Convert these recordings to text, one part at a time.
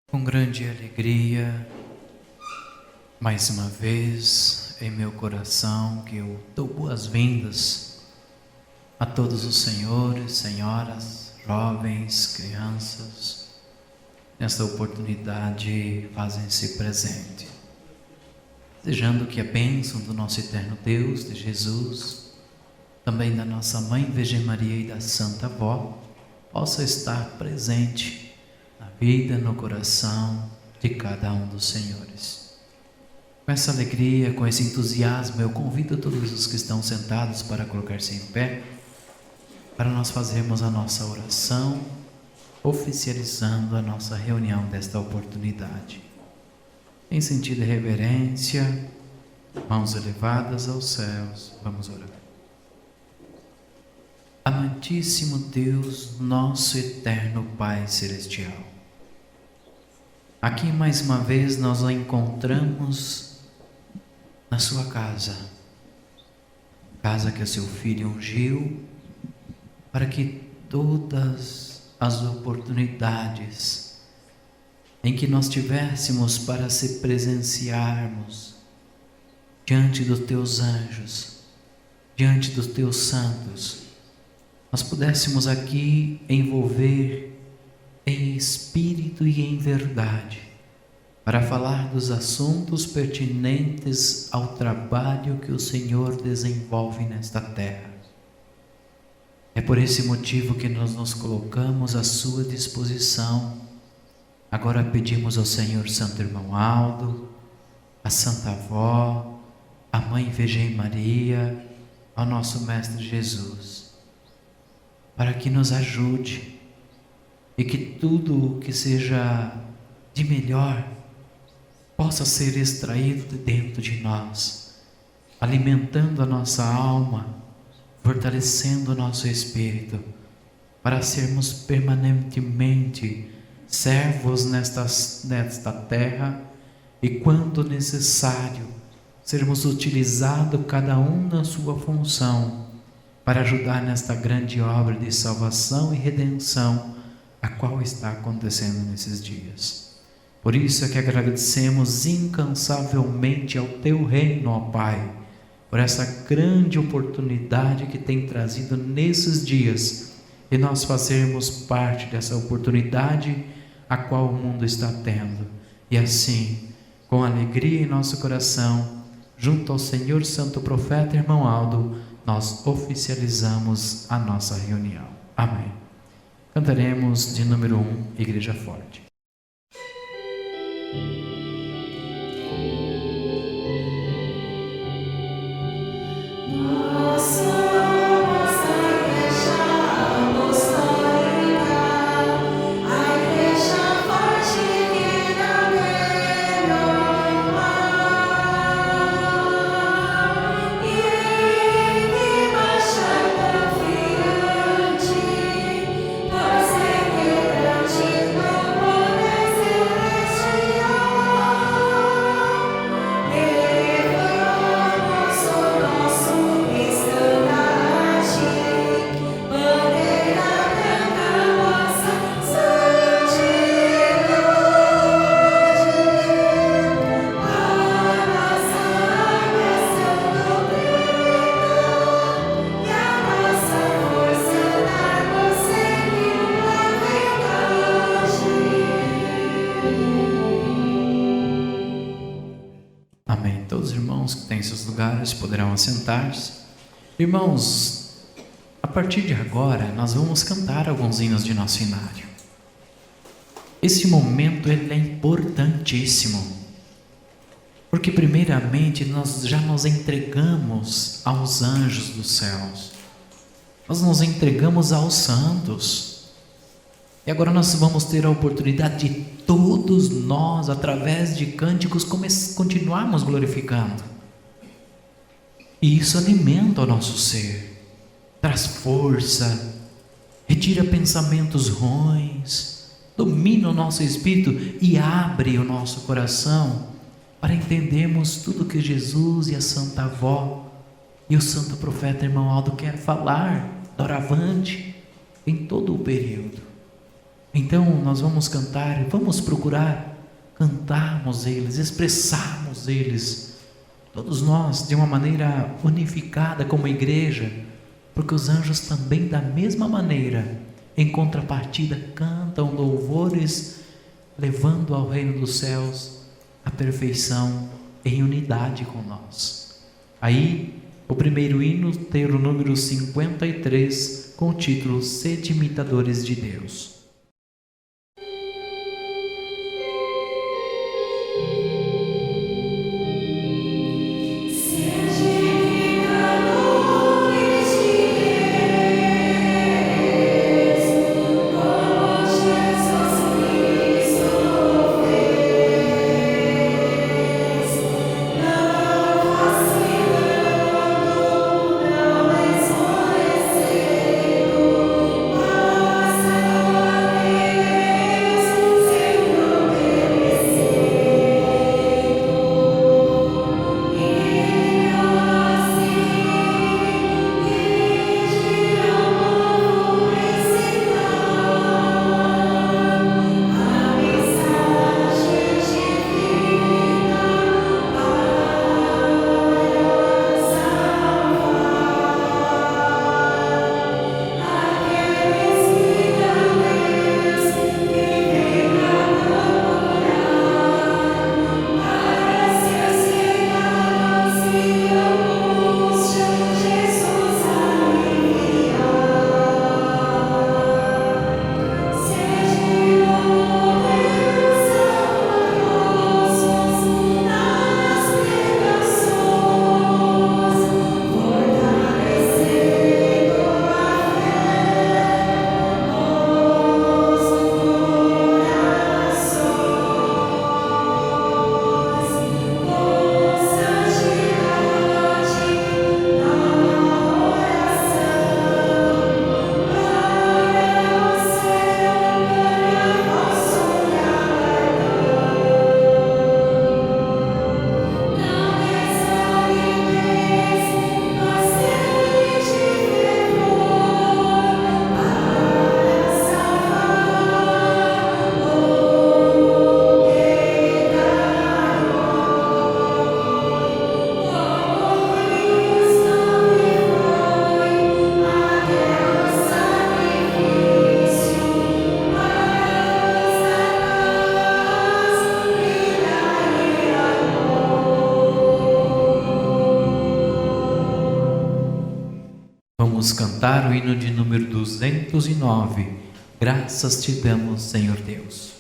Com grande alegria, mais uma vez em meu coração, que eu dou boas-vindas a todos os senhores, senhoras, jovens, crianças. Nesta oportunidade, fazem-se presente, desejando que a bênção do nosso eterno Deus, de Jesus, também da nossa Mãe Virgem Maria e da Santa Avó, possa estar presente na vida, no coração de cada um dos senhores. Com essa alegria, com esse entusiasmo, eu convido todos os que estão sentados para colocar-se em pé, para nós fazermos a nossa oração, oficializando a nossa reunião desta oportunidade. Em sentido de reverência, mãos elevadas aos céus, vamos orar. Amantíssimo Deus, nosso eterno Pai Celestial, aqui mais uma vez nós o encontramos na sua casa que o seu Filho ungiu, para que todas as oportunidades em que nós tivéssemos para se presenciarmos diante dos teus anjos, diante dos teus santos, nós pudéssemos aqui envolver em espírito e em verdade, para falar dos assuntos pertinentes ao trabalho que o Senhor desenvolve nesta terra. É por esse motivo que nós nos colocamos à sua disposição. Agora pedimos ao Senhor Santo Irmão Aldo, a Santa Avó, a Mãe Virgem Maria, ao nosso Mestre Jesus, para que nos ajude e que tudo o que seja de melhor possa ser extraído de dentro de nós, alimentando a nossa alma, fortalecendo o nosso espírito, para sermos permanentemente servos nesta terra e, quando necessário, sermos utilizados cada um na sua função, para ajudar nesta grande obra de salvação e redenção, a qual está acontecendo nesses dias. Por isso é que agradecemos incansavelmente ao teu reino, ó Pai, por essa grande oportunidade que tem trazido nesses dias, e nós fazermos parte dessa oportunidade a qual o mundo está tendo. E assim, com alegria em nosso coração, junto ao Senhor Santo Profeta Irmão Aldo, nós oficializamos a nossa reunião. Amém. Cantaremos de número 1, Igreja Forte. Amém. Todos os irmãos que têm seus lugares poderão assentar-se. Irmãos, a partir de agora nós vamos cantar alguns hinos de nosso inário. Esse momento ele é importantíssimo, porque primeiramente nós já nos entregamos aos anjos dos céus, nós nos entregamos aos santos, e agora nós vamos ter a oportunidade de todos nós, através de cânticos, continuarmos glorificando. E isso alimenta o nosso ser, traz força, retira pensamentos ruins, domina o nosso espírito e abre o nosso coração para entendermos tudo que Jesus e a Santa Avó e o Santo Profeta Irmão Aldo quer falar doravante em todo o período. Então nós vamos cantar, vamos procurar cantarmos eles, expressarmos eles, todos nós de uma maneira unificada como igreja, porque os anjos também da mesma maneira, em contrapartida, cantam louvores, levando ao reino dos céus a perfeição em unidade com nós. Aí, o primeiro hino tem o número 53, com o título Sede Imitadores de Deus. Vamos cantar o hino de número 209. Graças te damos, Senhor Deus.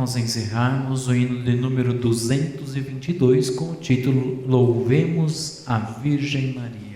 nós encerrarmos o hino de número 222 com o título Louvemos a Virgem Maria.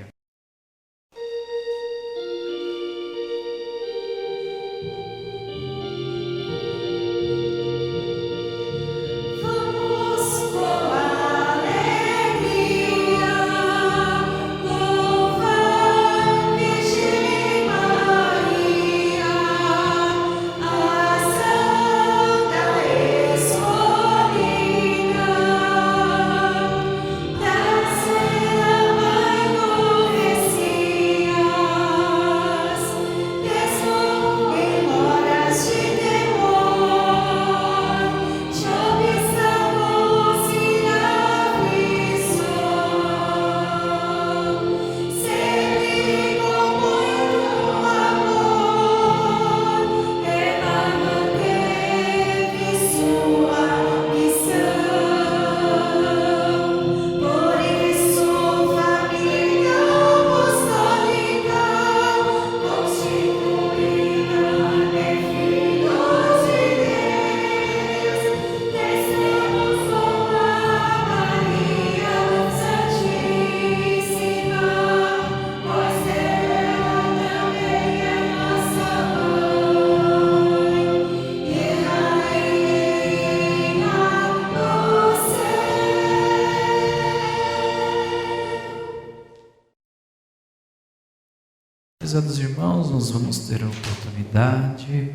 Prezados irmãos, nós vamos ter a oportunidade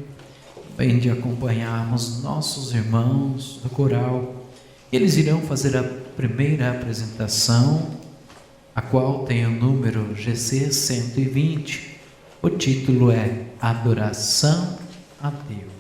também de acompanharmos nossos irmãos do coral. Eles irão fazer a primeira apresentação, a qual tem o número GC 120. O título é Adoração a Deus.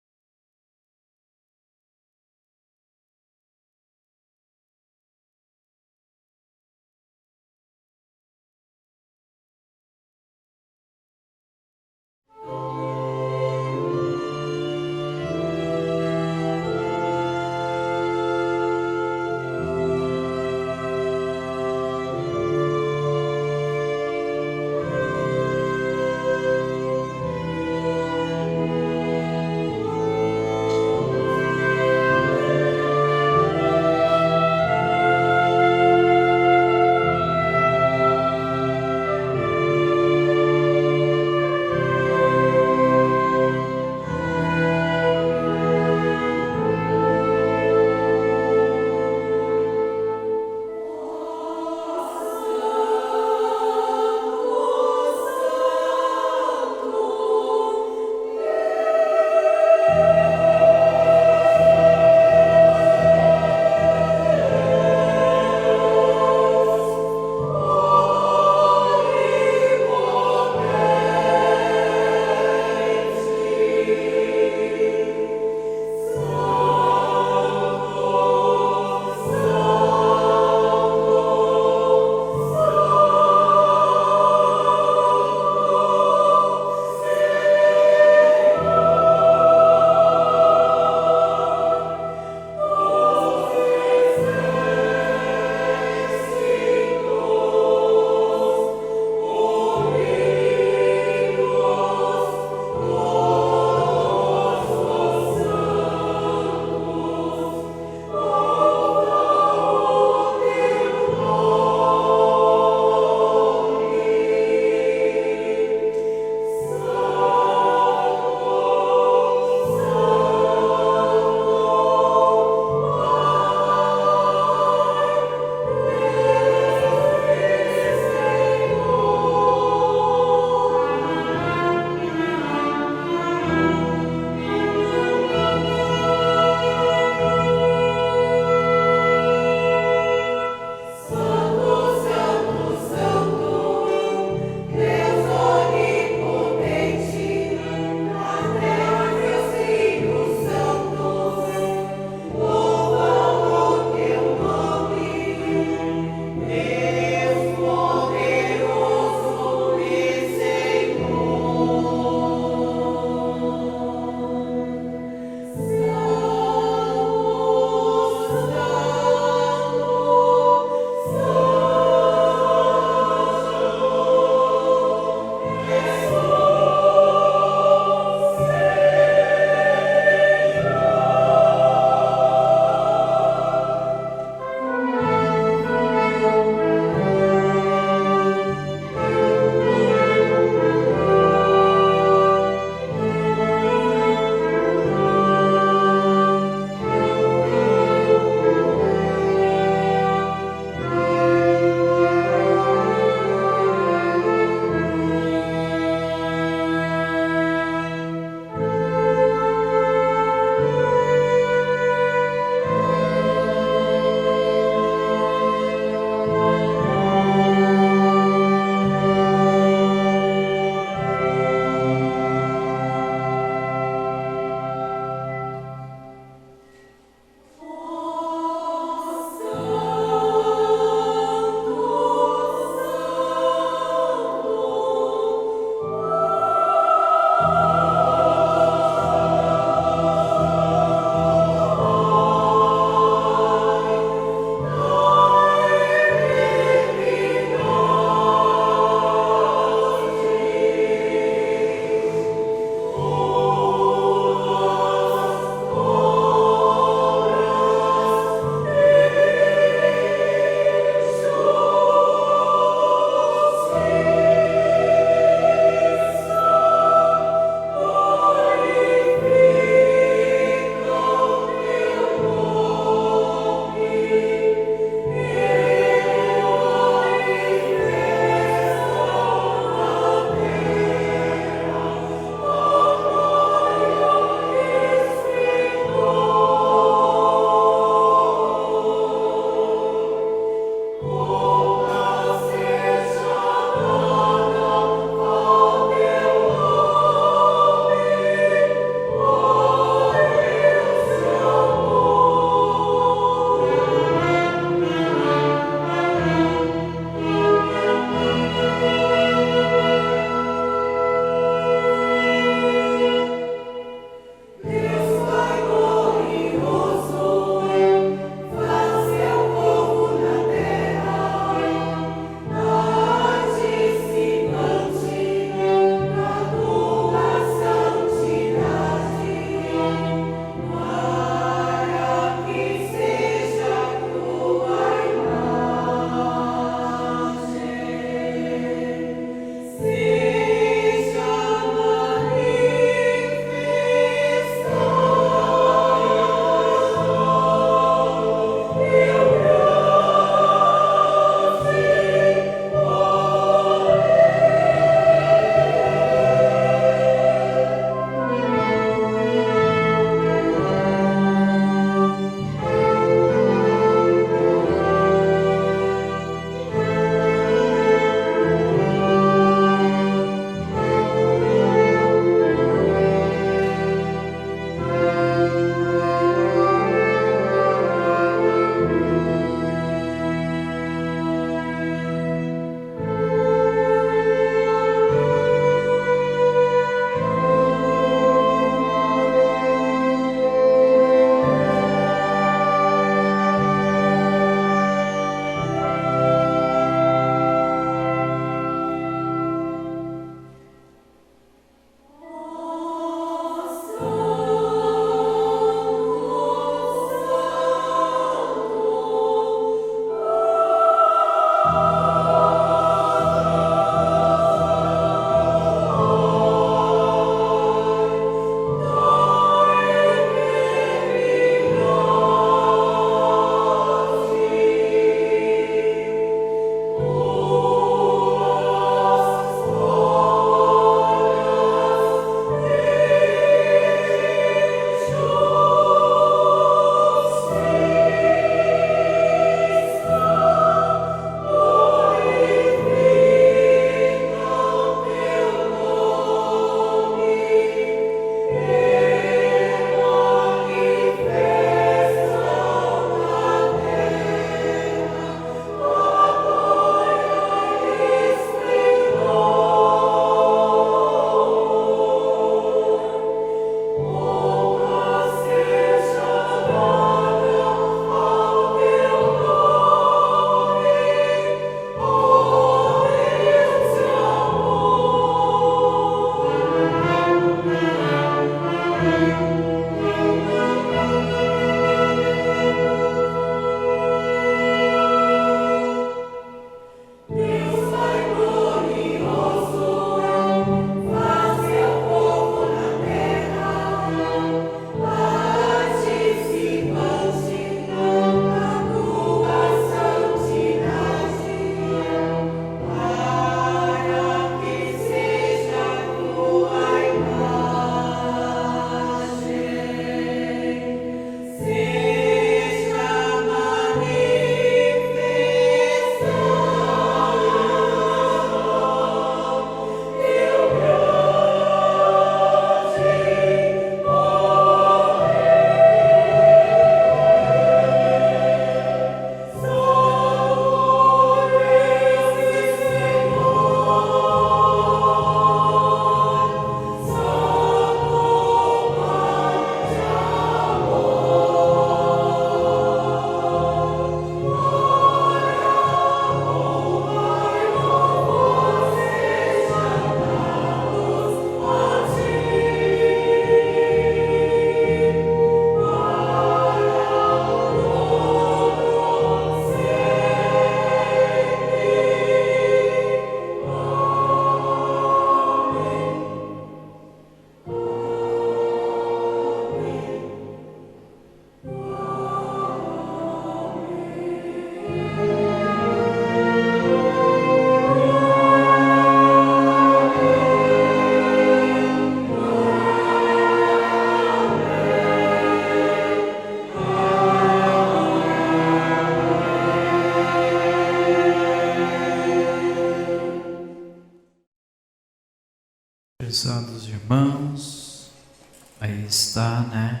está,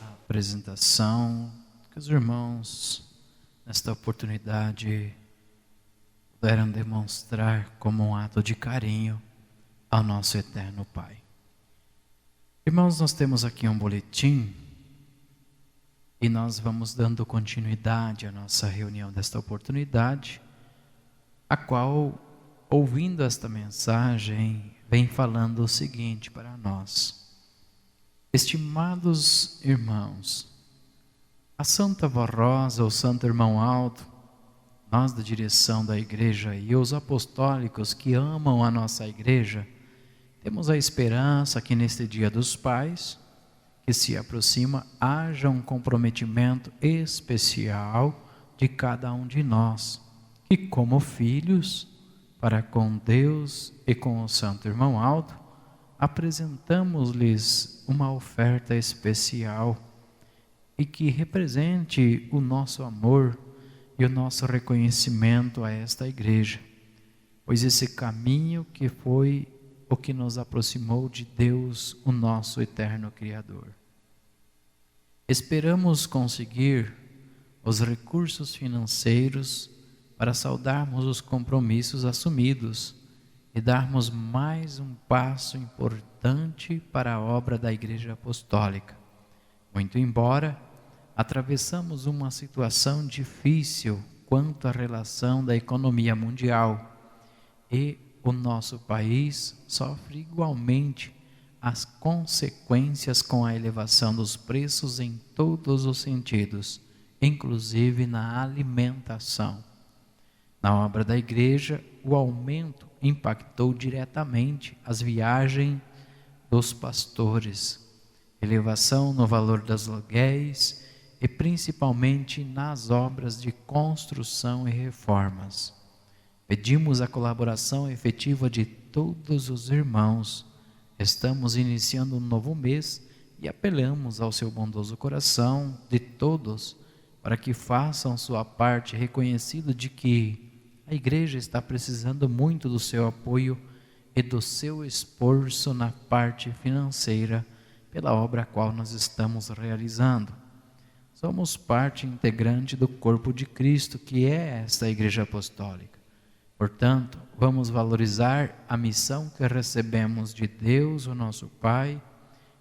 a apresentação que os irmãos, nesta oportunidade, puderam demonstrar como um ato de carinho ao nosso eterno Pai. Irmãos, nós temos aqui um boletim e nós vamos dando continuidade à nossa reunião desta oportunidade, a qual, ouvindo esta mensagem, vem falando o seguinte para nós: estimados irmãos, a Santa Vó Rosa, o Santo Irmão Aldo, nós da direção da igreja e os apostólicos que amam a nossa igreja, temos a esperança que neste Dia dos Pais, que se aproxima, haja um comprometimento especial de cada um de nós, que como filhos, para com Deus e com o Santo Irmão Aldo, apresentamos-lhes uma oferta especial e que represente o nosso amor e o nosso reconhecimento a esta igreja, pois esse caminho que foi o que nos aproximou de Deus, o nosso eterno Criador. Esperamos conseguir os recursos financeiros para saudarmos os compromissos assumidos e darmos mais um passo importante para a obra da Igreja Apostólica. Muito embora atravessamos uma situação difícil quanto à relação da economia mundial e o nosso país sofre igualmente as consequências com a elevação dos preços em todos os sentidos, inclusive na alimentação. Na obra da igreja, o aumento impactou diretamente as viagens dos pastores, elevação no valor das aluguéis e principalmente nas obras de construção e reformas. Pedimos a colaboração efetiva de todos os irmãos. Estamos iniciando um novo mês e apelamos ao seu bondoso coração de todos para que façam sua parte, reconhecido de que a igreja está precisando muito do seu apoio e do seu esforço na parte financeira pela obra a qual nós estamos realizando. Somos parte integrante do corpo de Cristo, que é esta igreja apostólica. Portanto, vamos valorizar a missão que recebemos de Deus, o nosso Pai,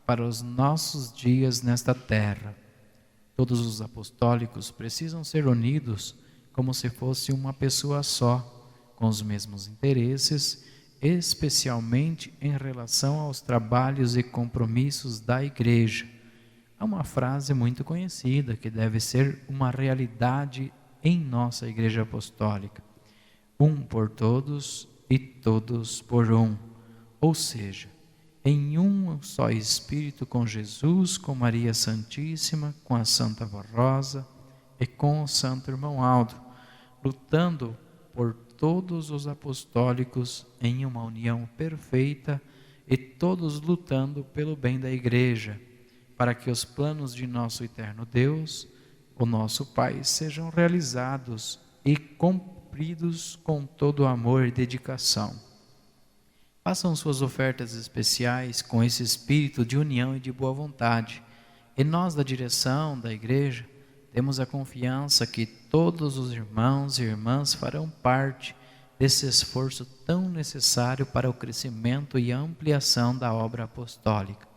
para os nossos dias nesta terra. Todos os apostólicos precisam ser unidos como se fosse uma pessoa só, com os mesmos interesses, especialmente em relação aos trabalhos e compromissos da igreja. Há uma frase muito conhecida que deve ser uma realidade em nossa igreja apostólica: um por todos e todos por um. Ou seja, em um só Espírito com Jesus, com Maria Santíssima, com a Santa Vó Rosa e com o Santo Irmão Aldo, lutando por todos os apostólicos em uma união perfeita e todos lutando pelo bem da igreja, para que os planos de nosso eterno Deus, o nosso Pai, sejam realizados e cumpridos com todo amor e dedicação. Façam suas ofertas especiais com esse espírito de união e de boa vontade. E nós, da direção da igreja, temos a confiança que todos os irmãos e irmãs farão parte desse esforço tão necessário para o crescimento e ampliação da obra apostólica.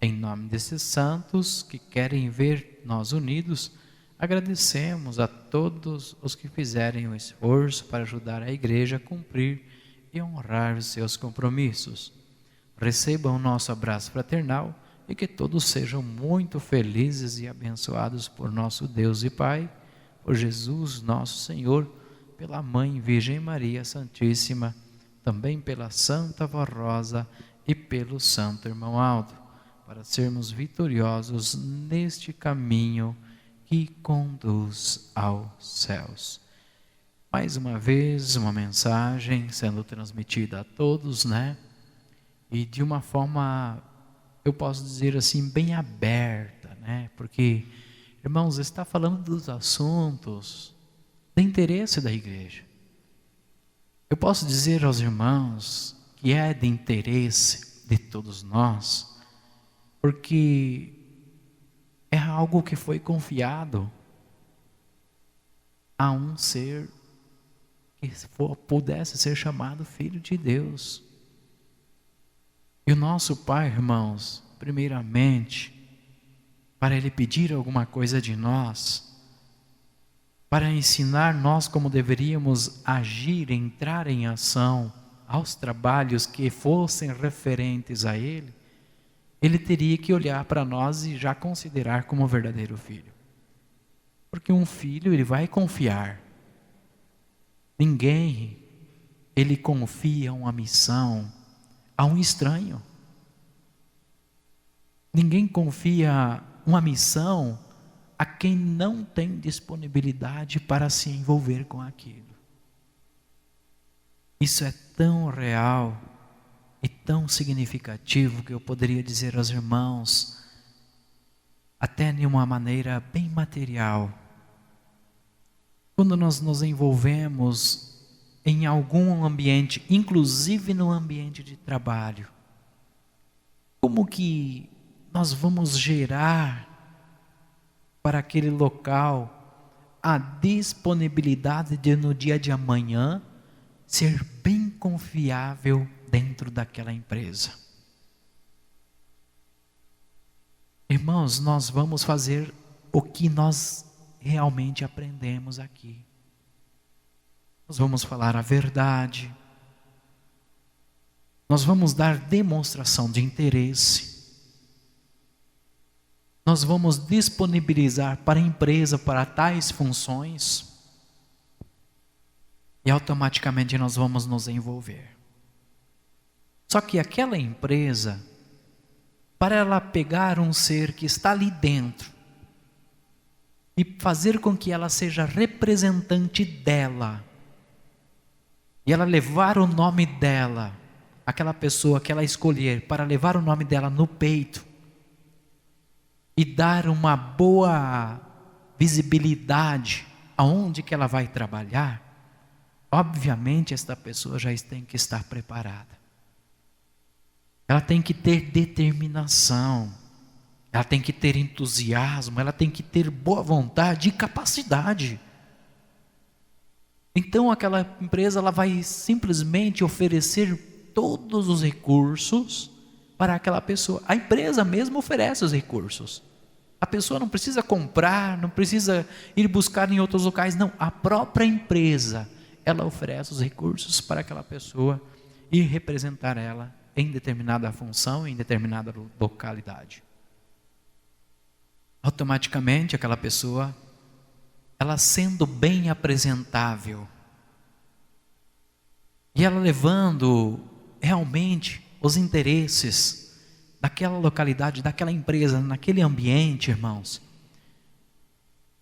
Em nome desses santos que querem ver nós unidos, agradecemos a todos os que fizerem o esforço para ajudar a igreja a cumprir e honrar os seus compromissos. Recebam o nosso abraço fraternal e que todos sejam muito felizes e abençoados por nosso Deus e Pai, por Jesus nosso Senhor, pela Mãe Virgem Maria Santíssima, também pela Santa Vó Rosa e pelo Santo Irmão Aldo, para sermos vitoriosos neste caminho que conduz aos céus. Mais uma vez, uma mensagem sendo transmitida a todos, E de uma forma, eu posso dizer assim, bem aberta, Porque, irmãos, está falando dos assuntos de interesse da igreja. Eu posso dizer aos irmãos que é de interesse de todos nós, porque é algo que foi confiado a um ser que pudesse ser chamado Filho de Deus. E o nosso Pai, irmãos, primeiramente, para Ele pedir alguma coisa de nós, para ensinar nós como deveríamos agir, entrar em ação aos trabalhos que fossem referentes a Ele, Ele teria que olhar para nós e já considerar como verdadeiro filho. Porque um filho, ele vai confiar. Ninguém, ele confia uma missão a um estranho. Ninguém confia uma missão a quem não tem disponibilidade para se envolver com aquilo. Isso é tão real e tão significativo que eu poderia dizer aos irmãos, até de uma maneira bem material. Quando nós nos envolvemos em algum ambiente, inclusive no ambiente de trabalho, como que nós vamos gerar para aquele local a disponibilidade de no dia de amanhã ser bem confiável dentro daquela empresa? Irmãos, nós vamos fazer o que nós realmente aprendemos aqui. Nós vamos falar a verdade. Nós vamos dar demonstração de interesse. Nós vamos disponibilizar para a empresa, para tais funções. E automaticamente nós vamos nos envolver. Só que aquela empresa, para ela pegar um ser que está ali dentro e fazer com que ela seja representante dela, e ela levar o nome dela, aquela pessoa que ela escolher, para levar o nome dela no peito, e dar uma boa visibilidade aonde que ela vai trabalhar, obviamente esta pessoa já tem que estar preparada. Ela tem que ter determinação, ela tem que ter entusiasmo, ela tem que ter boa vontade e capacidade. Então aquela empresa, ela vai simplesmente oferecer todos os recursos para aquela pessoa. A empresa mesmo oferece os recursos. A pessoa não precisa comprar, não precisa ir buscar em outros locais, não. A própria empresa, ela oferece os recursos para aquela pessoa ir representar ela em determinada função, em determinada localidade. Automaticamente aquela pessoa, ela sendo bem apresentável, e ela levando realmente os interesses daquela localidade, daquela empresa, naquele ambiente, irmãos,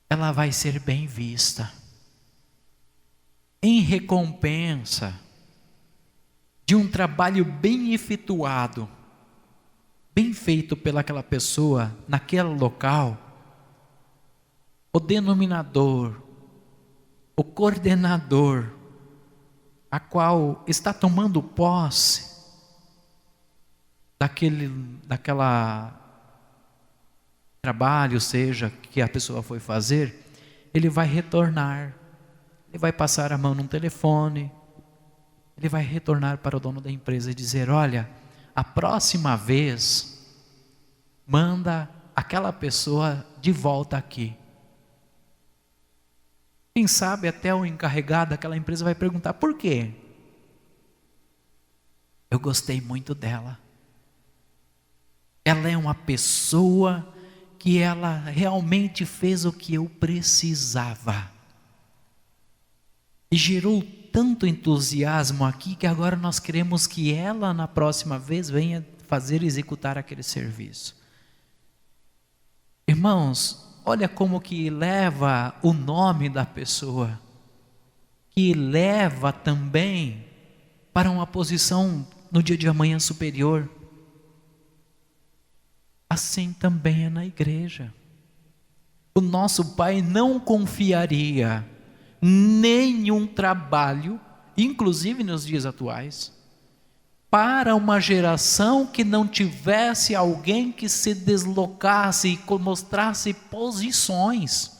ela vai ser bem vista. Em recompensa de um trabalho bem efetuado, bem feito pelaquela pessoa, naquele local, o denominador, o coordenador, a qual está tomando posse daquela trabalho, seja, que a pessoa foi fazer, ele vai retornar, ele vai passar a mão num telefone, ele vai retornar para o dono da empresa e dizer: olha, a próxima vez, manda aquela pessoa de volta aqui. Quem sabe até o encarregado daquela empresa vai perguntar: por quê? Eu gostei muito dela. Ela é uma pessoa que ela realmente fez o que eu precisava. E gerou tanto entusiasmo aqui que agora nós queremos que ela na próxima vez venha executar aquele serviço. Irmãos, olha como que leva o nome da pessoa, que leva também para uma posição no dia de amanhã superior. Assim também é na igreja. O nosso Pai não confiaria nenhum trabalho, inclusive nos dias atuais, para uma geração que não tivesse alguém que se deslocasse e mostrasse posições.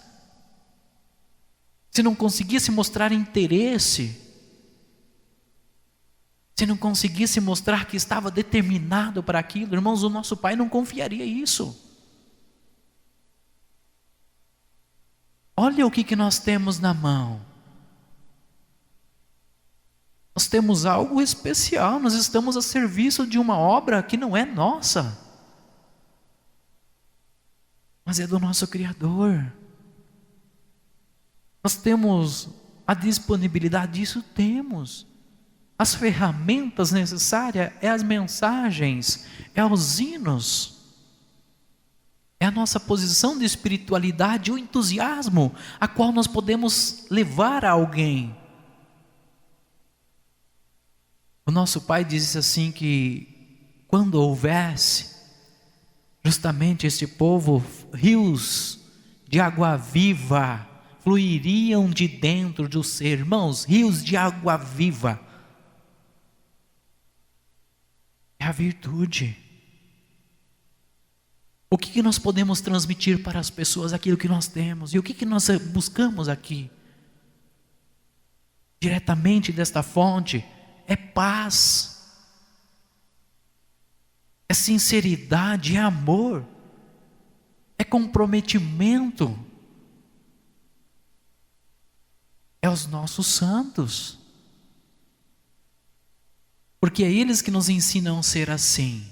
Se não conseguisse mostrar interesse, se não conseguisse mostrar que estava determinado para aquilo, irmãos, o nosso Pai não confiaria isso. Olha o que nós temos na mão. Nós temos algo especial, nós estamos a serviço de uma obra que não é nossa, mas é do nosso Criador. Nós temos a disponibilidade disso? Temos. As ferramentas necessárias, é as mensagens, é os hinos, é a nossa posição de espiritualidade, o entusiasmo a qual nós podemos levar a alguém. O nosso Pai disse assim que quando houvesse justamente este povo, rios de água viva fluiriam de dentro do ser. Irmãos, rios de água viva é a virtude. O que nós podemos transmitir para as pessoas? Aquilo que nós temos. E o que nós buscamos aqui? Diretamente desta fonte, é paz, é sinceridade, é amor, é comprometimento, é os nossos santos, porque é eles que nos ensinam a ser assim,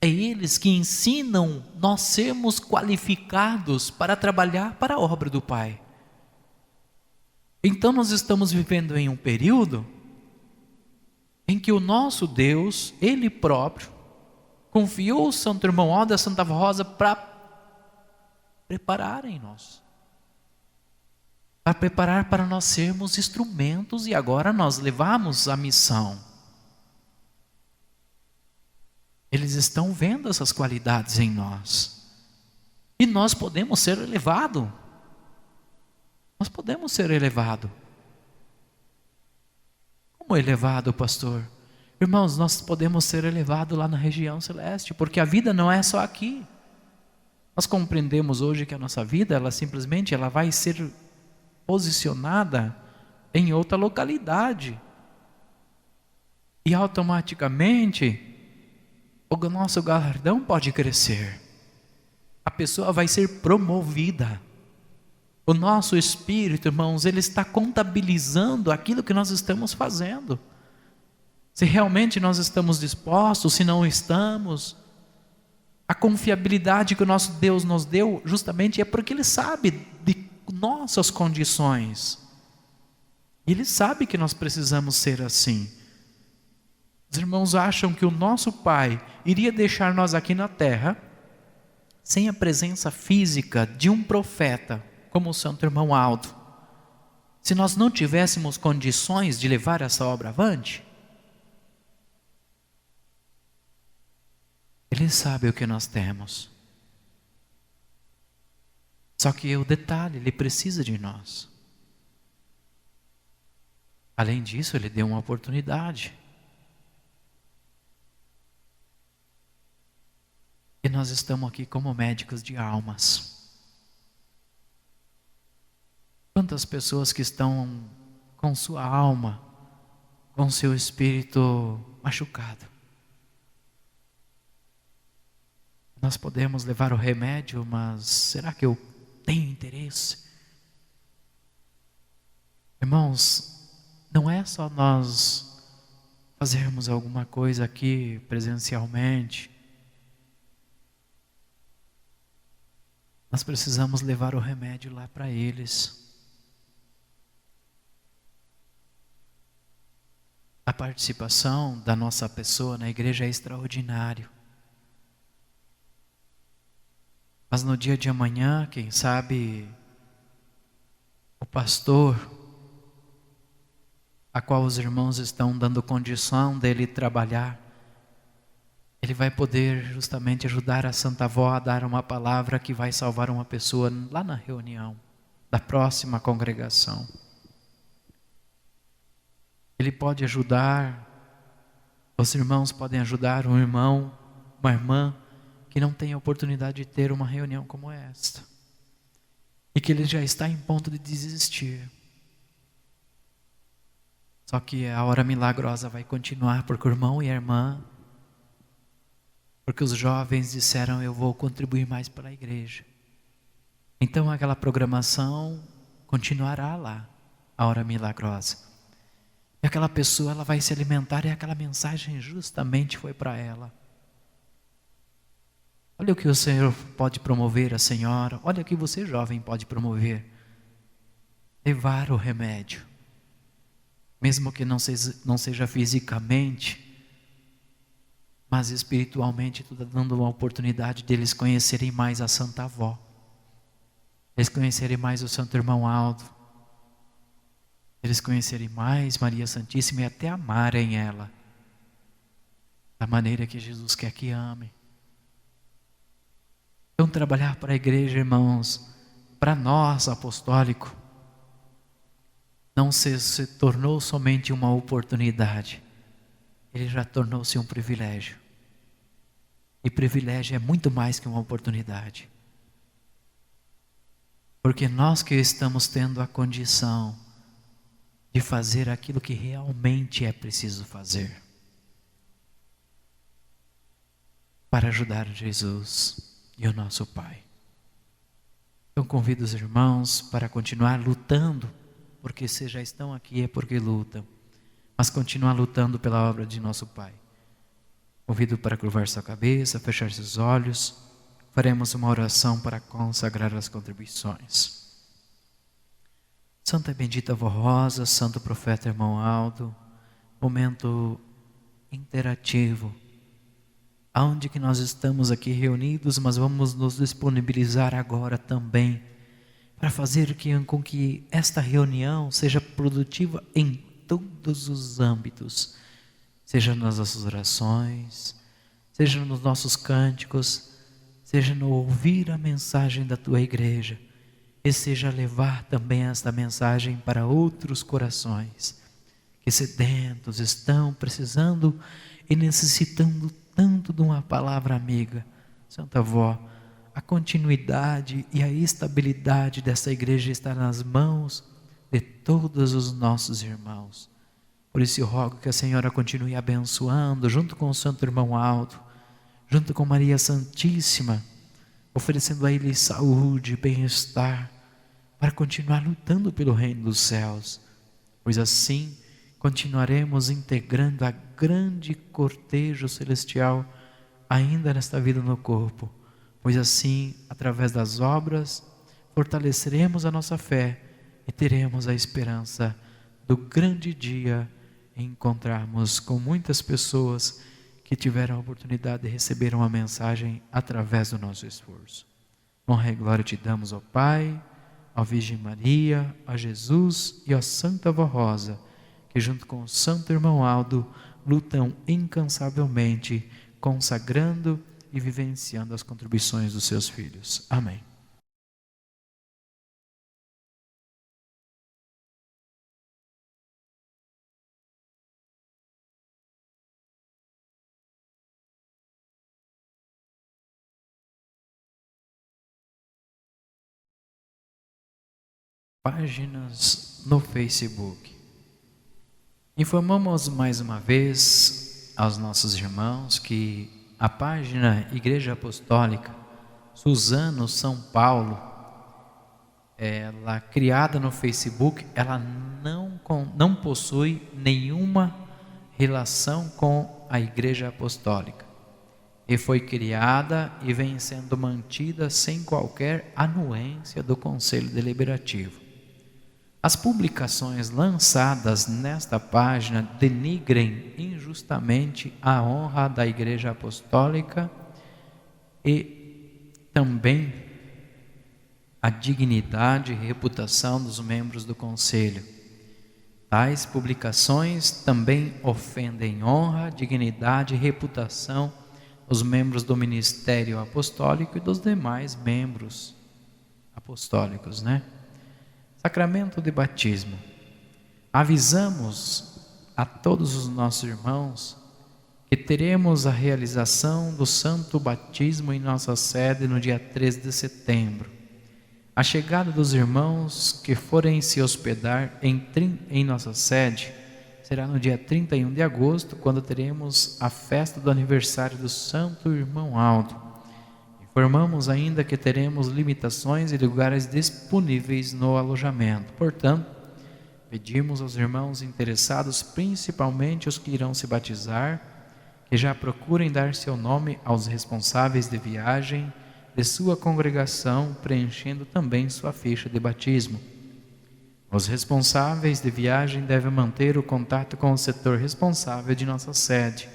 é eles que ensinam nós sermos qualificados para trabalhar para a obra do Pai. Então nós estamos vivendo em um período em que o nosso Deus, Ele próprio, confiou o Santo Irmão Aldo e a Santa Rosa para prepararem nós. Para preparar para nós sermos instrumentos e agora nós levamos a missão. Eles estão vendo essas qualidades em nós. E nós podemos ser elevados. Nós podemos ser elevados. Como elevado, pastor? Irmãos, nós podemos ser elevados lá na região celeste, porque a vida não é só aqui. Nós compreendemos hoje que a nossa vida, ela vai ser posicionada em outra localidade. E automaticamente, o nosso galardão pode crescer. A pessoa vai ser promovida. O nosso espírito, irmãos, ele está contabilizando aquilo que nós estamos fazendo. Se realmente nós estamos dispostos, se não estamos. A confiabilidade que o nosso Deus nos deu, justamente é porque Ele sabe de nossas condições. Ele sabe que nós precisamos ser assim. Os irmãos acham que o nosso Pai iria deixar nós aqui na terra, sem a presença física de um profeta, como o Santo Irmão Aldo, se nós não tivéssemos condições de levar essa obra avante? Ele sabe o que nós temos. Só que o detalhe, Ele precisa de nós. Além disso, Ele deu uma oportunidade. E nós estamos aqui como médicos de almas. Quantas pessoas que estão com sua alma, com seu espírito machucado. Nós podemos levar o remédio, mas será que eu tenho interesse? Irmãos, não é só nós fazermos alguma coisa aqui presencialmente. Nós precisamos levar o remédio lá para eles. A participação da nossa pessoa na igreja é extraordinário. Mas no dia de amanhã, quem sabe, o pastor, a qual os irmãos estão dando condição dele trabalhar, ele vai poder justamente ajudar a Santa Avó a dar uma palavra que vai salvar uma pessoa lá na reunião da próxima congregação. Ele pode ajudar Os irmãos podem ajudar um irmão, uma irmã que não tem a oportunidade de ter uma reunião como esta. E que ele já está em ponto de desistir. Só que a hora milagrosa vai continuar, porque o irmão e a irmã, porque os jovens disseram, eu vou contribuir mais para a igreja. Então aquela programação continuará lá, a hora milagrosa. E aquela pessoa, ela vai se alimentar e aquela mensagem justamente foi para ela. Olha o que o Senhor pode promover, a senhora, olha o que você jovem pode promover. Levar o remédio. Mesmo que não seja fisicamente, mas espiritualmente, tu está dando uma oportunidade deles conhecerem mais a Santa Avó. Eles conhecerem mais o Santo Irmão Aldo. Eles conhecerem mais Maria Santíssima e até amarem ela. Da maneira que Jesus quer que ame. Então trabalhar para a igreja, irmãos, para nós apostólico, não se tornou somente uma oportunidade. Ele já tornou-se um privilégio. E privilégio é muito mais que uma oportunidade. Porque nós que estamos tendo a condição de fazer aquilo que realmente é preciso fazer. Para ajudar Jesus e o nosso Pai. Então convido os irmãos para continuar lutando, porque se já estão aqui é porque lutam, mas continuar lutando pela obra de nosso Pai. Convido para curvar sua cabeça, fechar seus olhos, faremos uma oração para consagrar as contribuições. Santa e bendita Avó Rosa, Santo Profeta Irmão Aldo, momento interativo, aonde que nós estamos aqui reunidos, mas vamos nos disponibilizar agora também para fazer com que esta reunião seja produtiva em todos os âmbitos, seja nas nossas orações, seja nos nossos cânticos, seja no ouvir a mensagem da tua igreja, e seja levar também esta mensagem para outros corações que sedentos estão precisando e necessitando tanto de uma palavra amiga. Santa Avó, a continuidade e a estabilidade dessa igreja está nas mãos de todos os nossos irmãos. Por isso eu rogo que a Senhora continue abençoando, junto com o Santo Irmão Aldo, junto com Maria Santíssima, oferecendo a ele saúde, bem-estar, para continuar lutando pelo reino dos céus, pois assim continuaremos integrando a grande cortejo celestial ainda nesta vida no corpo, pois assim, através das obras, fortaleceremos a nossa fé e teremos a esperança do grande dia em encontrarmos com muitas pessoas que tiveram a oportunidade de receber uma mensagem através do nosso esforço. Honra e glória te damos, ó Pai, ó Virgem Maria, ó Jesus e ó Santa Avó Rosa, que junto com o Santo Irmão Aldo lutam incansavelmente, consagrando e vivenciando as contribuições dos seus filhos. Amém. Páginas no Facebook. Informamos mais uma vez aos nossos irmãos que a página Igreja Apostólica Suzano São Paulo, ela criada no Facebook, ela não possui nenhuma relação com a Igreja Apostólica. E foi criada e vem sendo mantida sem qualquer anuência do Conselho Deliberativo. As publicações lançadas nesta página denigrem injustamente a honra da Igreja Apostólica e também a dignidade e reputação dos membros do Conselho. Tais publicações também ofendem honra, dignidade e reputação dos membros do Ministério Apostólico e dos demais membros apostólicos, né? Sacramento de batismo. Avisamos a todos os nossos irmãos que teremos a realização do santo batismo em nossa sede no dia 13 de setembro. A chegada dos irmãos que forem se hospedar em nossa sede será no dia 31 de agosto, quando teremos a festa do aniversário do Santo Irmão Aldo. Informamos ainda que teremos limitações e lugares disponíveis no alojamento. Portanto, pedimos aos irmãos interessados, principalmente os que irão se batizar, que já procurem dar seu nome aos responsáveis de viagem de sua congregação, preenchendo também sua ficha de batismo. Os responsáveis de viagem devem manter o contato com o setor responsável de nossa sede,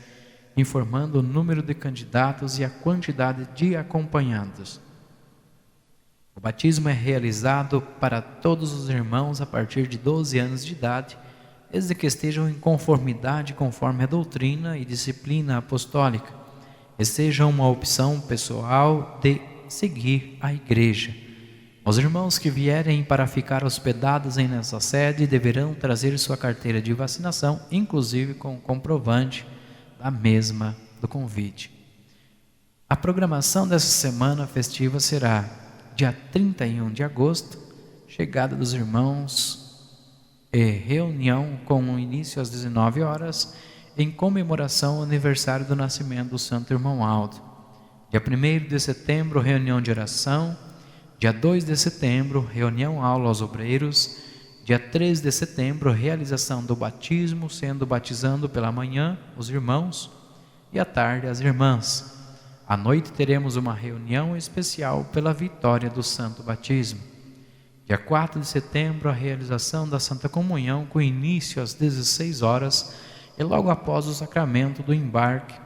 informando o número de candidatos e a quantidade de acompanhantes. O batismo é realizado para todos os irmãos a partir de 12 anos de idade, desde que estejam em conformidade conforme a doutrina e disciplina apostólica, e seja uma opção pessoal de seguir a igreja. Os irmãos que vierem para ficar hospedados em nossa sede deverão trazer sua carteira de vacinação, inclusive com o comprovante da mesma do convite. A programação dessa semana festiva será dia 31 de agosto, chegada dos irmãos e reunião com início às 19 horas, em comemoração ao aniversário do nascimento do Santo Irmão Aldo. Dia 1º de setembro, reunião de oração. Dia 2 de setembro, reunião aula aos obreiros. Dia 3 de setembro, realização do batismo, sendo batizando pela manhã os irmãos e à tarde as irmãs. À noite teremos uma reunião especial pela vitória do Santo Batismo. Dia 4 de setembro, a realização da Santa Comunhão, com início às 16 horas e logo após o sacramento do embarque.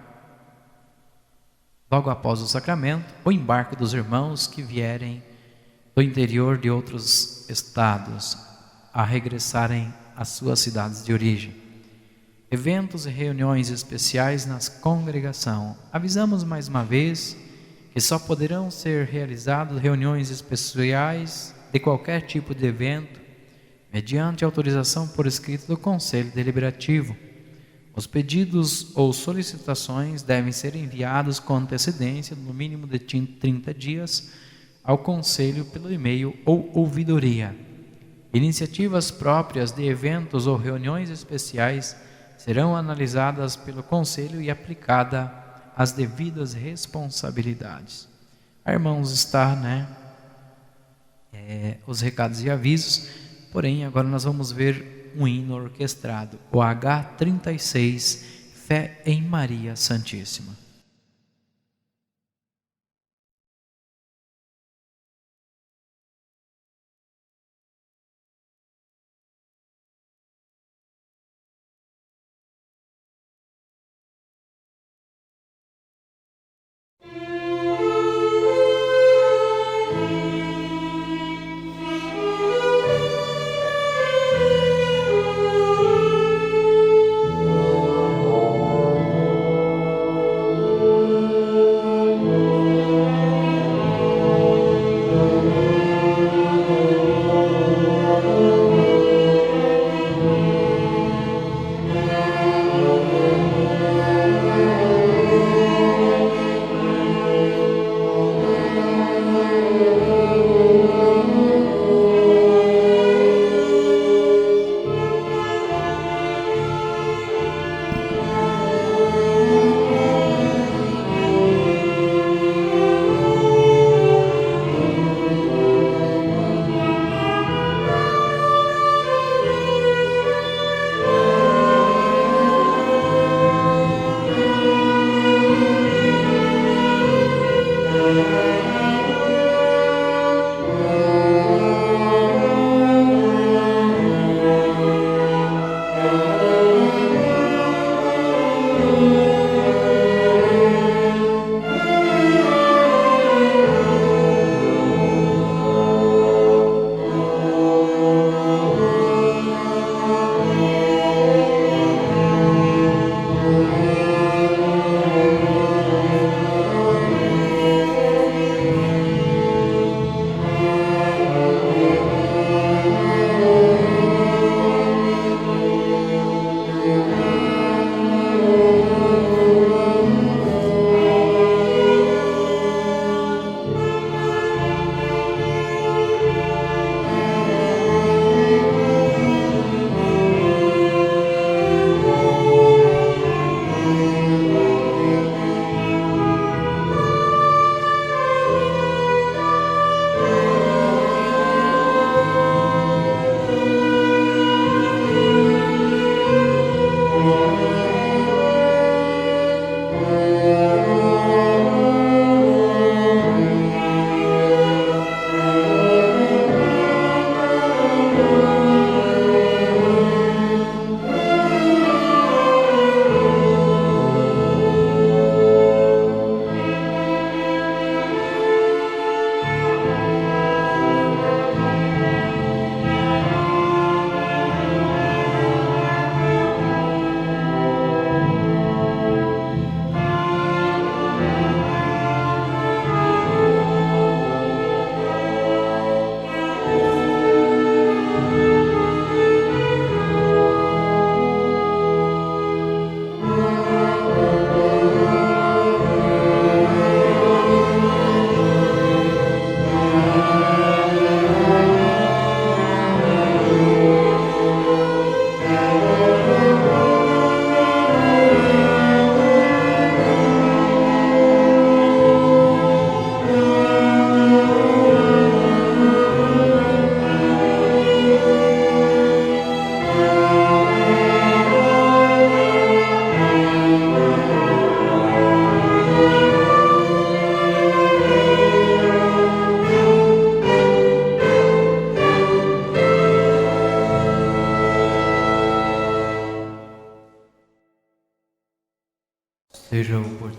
Logo após o sacramento, o embarque dos irmãos que vierem do interior de outros estados a regressarem às suas cidades de origem. Eventos e reuniões especiais nas congregação. Avisamos mais uma vez que só poderão ser realizadas reuniões especiais de qualquer tipo de evento, mediante autorização por escrito do Conselho Deliberativo. Os pedidos ou solicitações devem ser enviados com antecedência, no mínimo de 30 dias, ao Conselho pelo e-mail ou ouvidoria. Iniciativas próprias de eventos ou reuniões especiais serão analisadas pelo Conselho e aplicada as devidas responsabilidades. Irmãos, está, os recados e avisos, porém agora nós vamos ver um hino orquestrado, o H36, Fé em Maria Santíssima.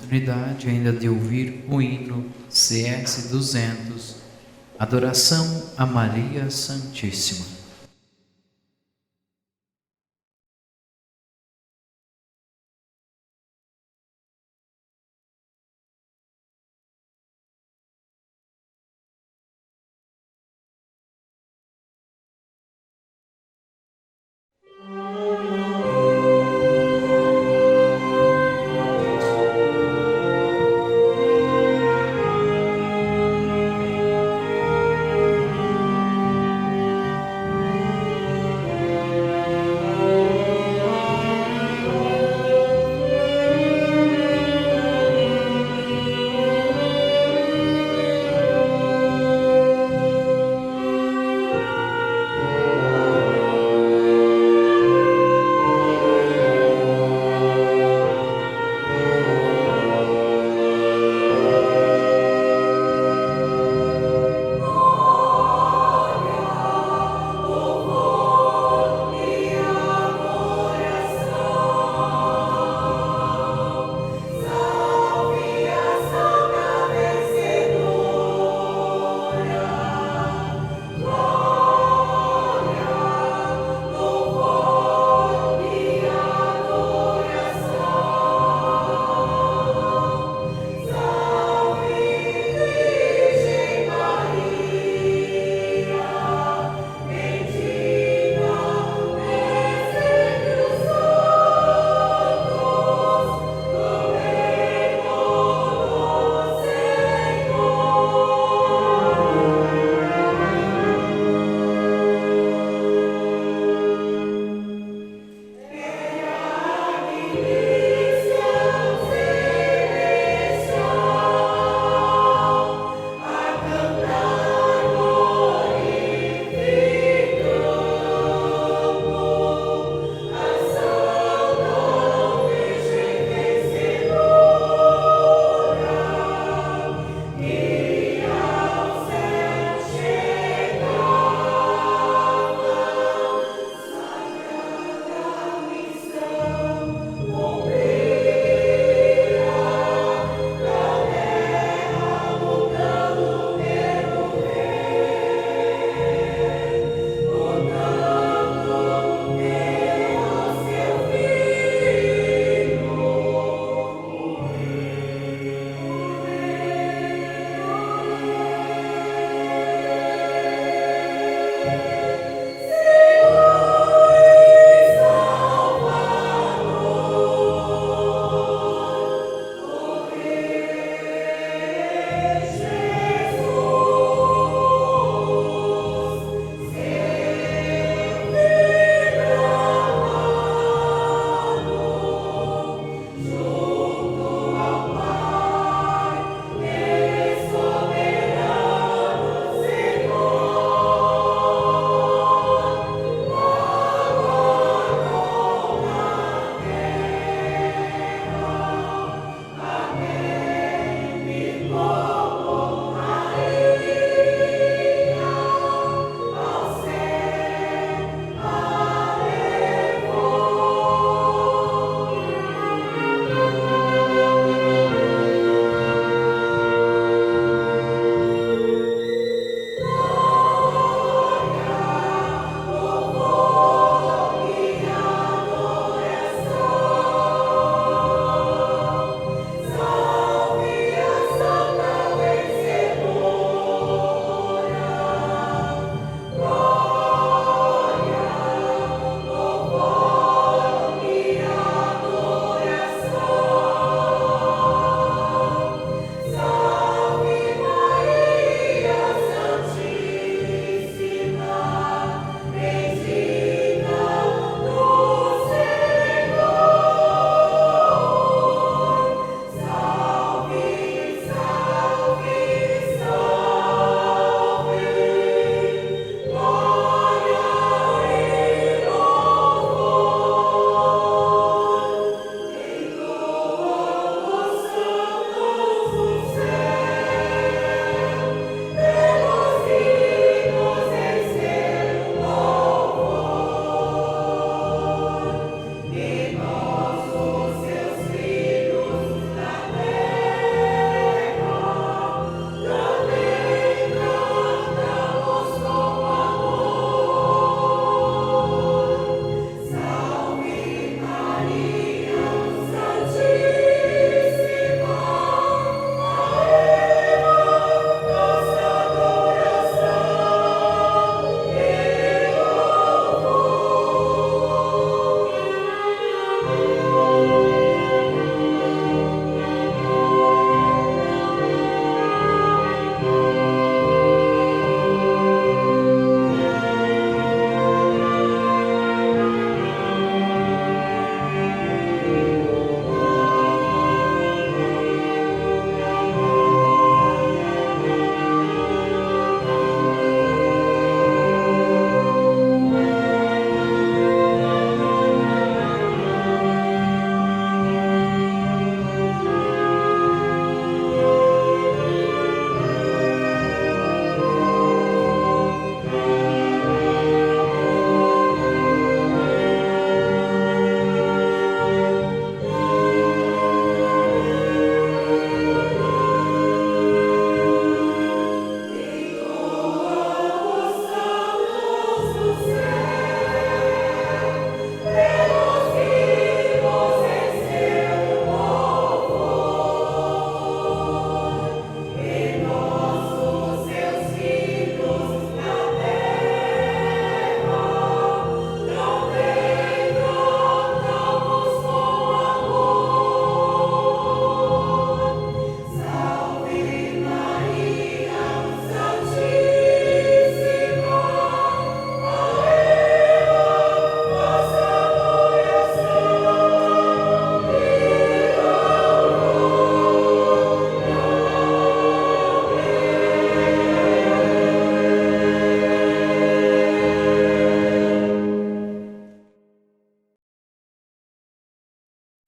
oportunidade ainda de ouvir o hino CS 200, Adoração a Maria Santíssima.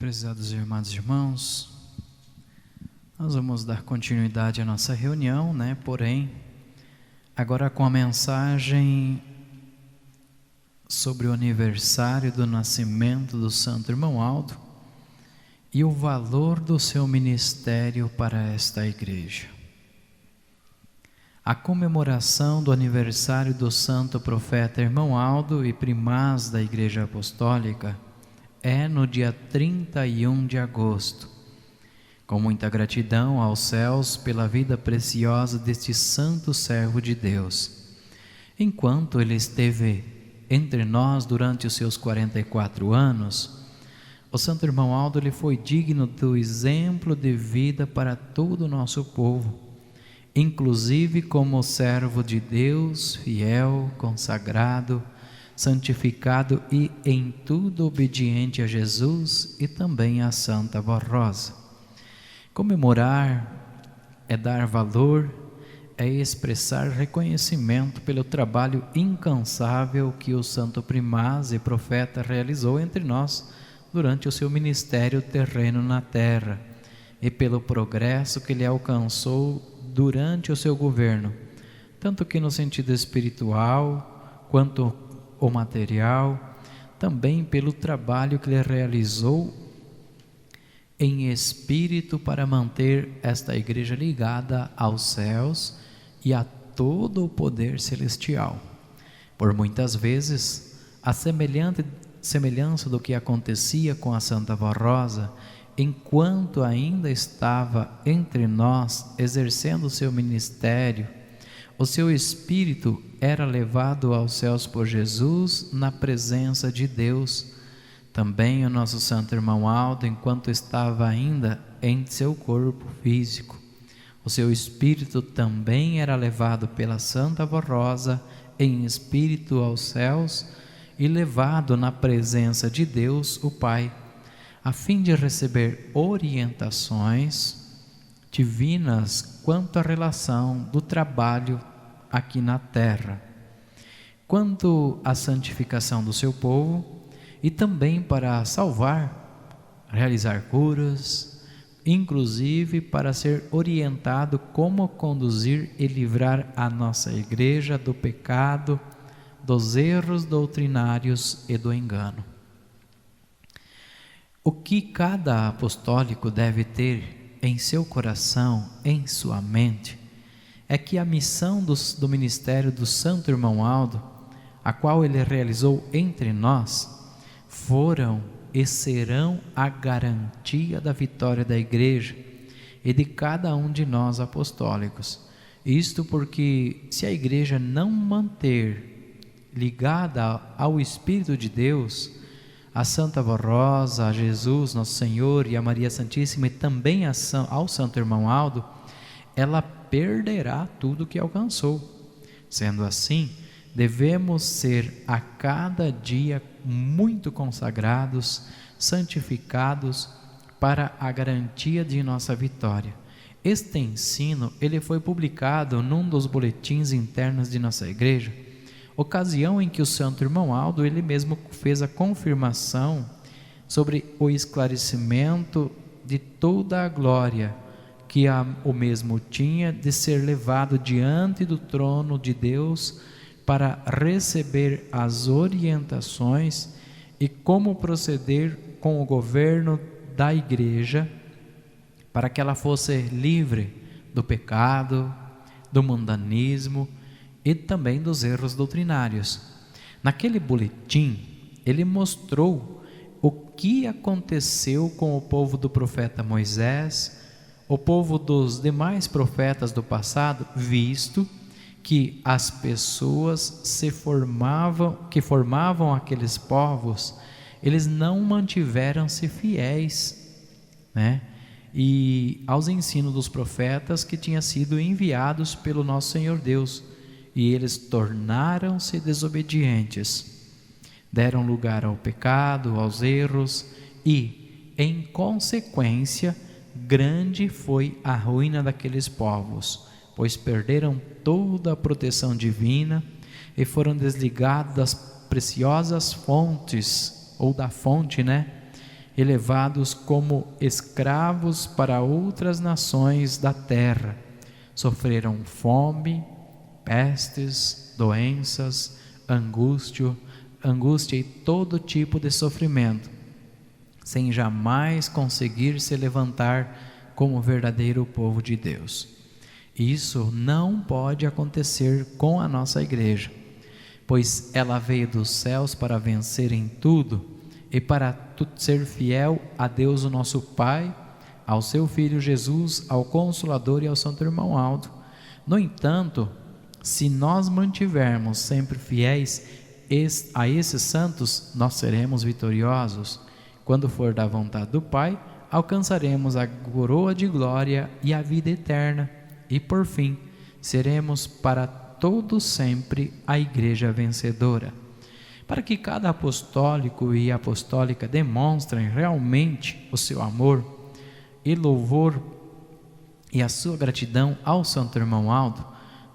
Prezados irmãos e irmãos, nós vamos dar continuidade à nossa reunião, Porém, agora com a mensagem sobre o aniversário do nascimento do Santo Irmão Aldo e o valor do seu ministério para esta igreja. A comemoração do aniversário do Santo Profeta Irmão Aldo e primaz da Igreja Apostólica é no dia 31 de agosto. Com muita gratidão aos céus pela vida preciosa deste santo servo de Deus. Enquanto ele esteve entre nós durante os seus 44 anos, o Santo Irmão Aldo ele foi digno do exemplo de vida para todo o nosso povo, inclusive como servo de Deus, fiel, consagrado, santificado e em tudo obediente a Jesus e também à Santa Voz Rosa. Comemorar é dar valor, é expressar reconhecimento pelo trabalho incansável que o Santo Primaz e Profeta realizou entre nós durante o seu ministério terreno na terra e pelo progresso que ele alcançou durante o seu governo, tanto que no sentido espiritual quanto o material, também pelo trabalho que ele realizou em espírito para manter esta igreja ligada aos céus e a todo o poder celestial. Por muitas vezes, a semelhança do que acontecia com a Santa Voz Rosa, enquanto ainda estava entre nós, exercendo o seu ministério, o seu espírito era levado aos céus por Jesus na presença de Deus. Também o nosso Santo Irmão Aldo, enquanto estava ainda em seu corpo físico, o seu espírito também era levado pela Santa Voz Rosa em espírito aos céus e levado na presença de Deus, o Pai, a fim de receber orientações divinas quanto à relação do trabalho aqui na terra, quanto à santificação do seu povo e também para salvar, realizar curas, inclusive para ser orientado como conduzir e livrar a nossa igreja do pecado, dos erros doutrinários e do engano. O que cada apostólico deve ter em seu coração, em sua mente, é que a missão do ministério do Santo Irmão Aldo, a qual ele realizou entre nós, foram e serão a garantia da vitória da igreja e de cada um de nós apostólicos. Isto porque se a igreja não manter ligada ao Espírito de Deus, a Santa Voz Rosa, a Jesus, nosso Senhor, e a Maria Santíssima, e também ao Santo Irmão Aldo, ela perderá tudo que alcançou. Sendo assim, devemos ser a cada dia muito consagrados, santificados para a garantia de nossa vitória. Este ensino, ele foi publicado num dos boletins internos de nossa igreja, ocasião em que o Santo Irmão Aldo, ele mesmo fez a confirmação sobre o esclarecimento de toda a glória que o mesmo tinha de ser levado diante do trono de Deus para receber as orientações e como proceder com o governo da igreja para que ela fosse livre do pecado, do mundanismo e também dos erros doutrinários. Naquele boletim, ele mostrou o que aconteceu com o povo do profeta Moisés, o povo dos demais profetas do passado, visto que as pessoas que formavam aqueles povos, eles não mantiveram-se fiéis, e aos ensinos dos profetas que tinham sido enviados pelo nosso Senhor Deus, e eles tornaram-se desobedientes, deram lugar ao pecado, aos erros, e, em consequência, grande foi a ruína daqueles povos, pois perderam toda a proteção divina e foram desligados das preciosas fontes, ou da fonte, e levados como escravos para outras nações da terra. Sofreram fome, pestes, doenças, angústia e todo tipo de sofrimento, sem jamais conseguir se levantar como verdadeiro povo de Deus. Isso não pode acontecer com a nossa igreja, pois ela veio dos céus para vencer em tudo e para ser fiel a Deus o nosso Pai, ao seu Filho Jesus, ao Consolador e ao Santo Irmão Aldo. No entanto, se nós mantivermos sempre fiéis a esses santos, nós seremos vitoriosos. Quando for da vontade do Pai, alcançaremos a coroa de glória e a vida eterna, e por fim, seremos para todo sempre a igreja vencedora. Para que cada apostólico e apostólica demonstrem realmente o seu amor e louvor e a sua gratidão ao Santo Irmão Aldo,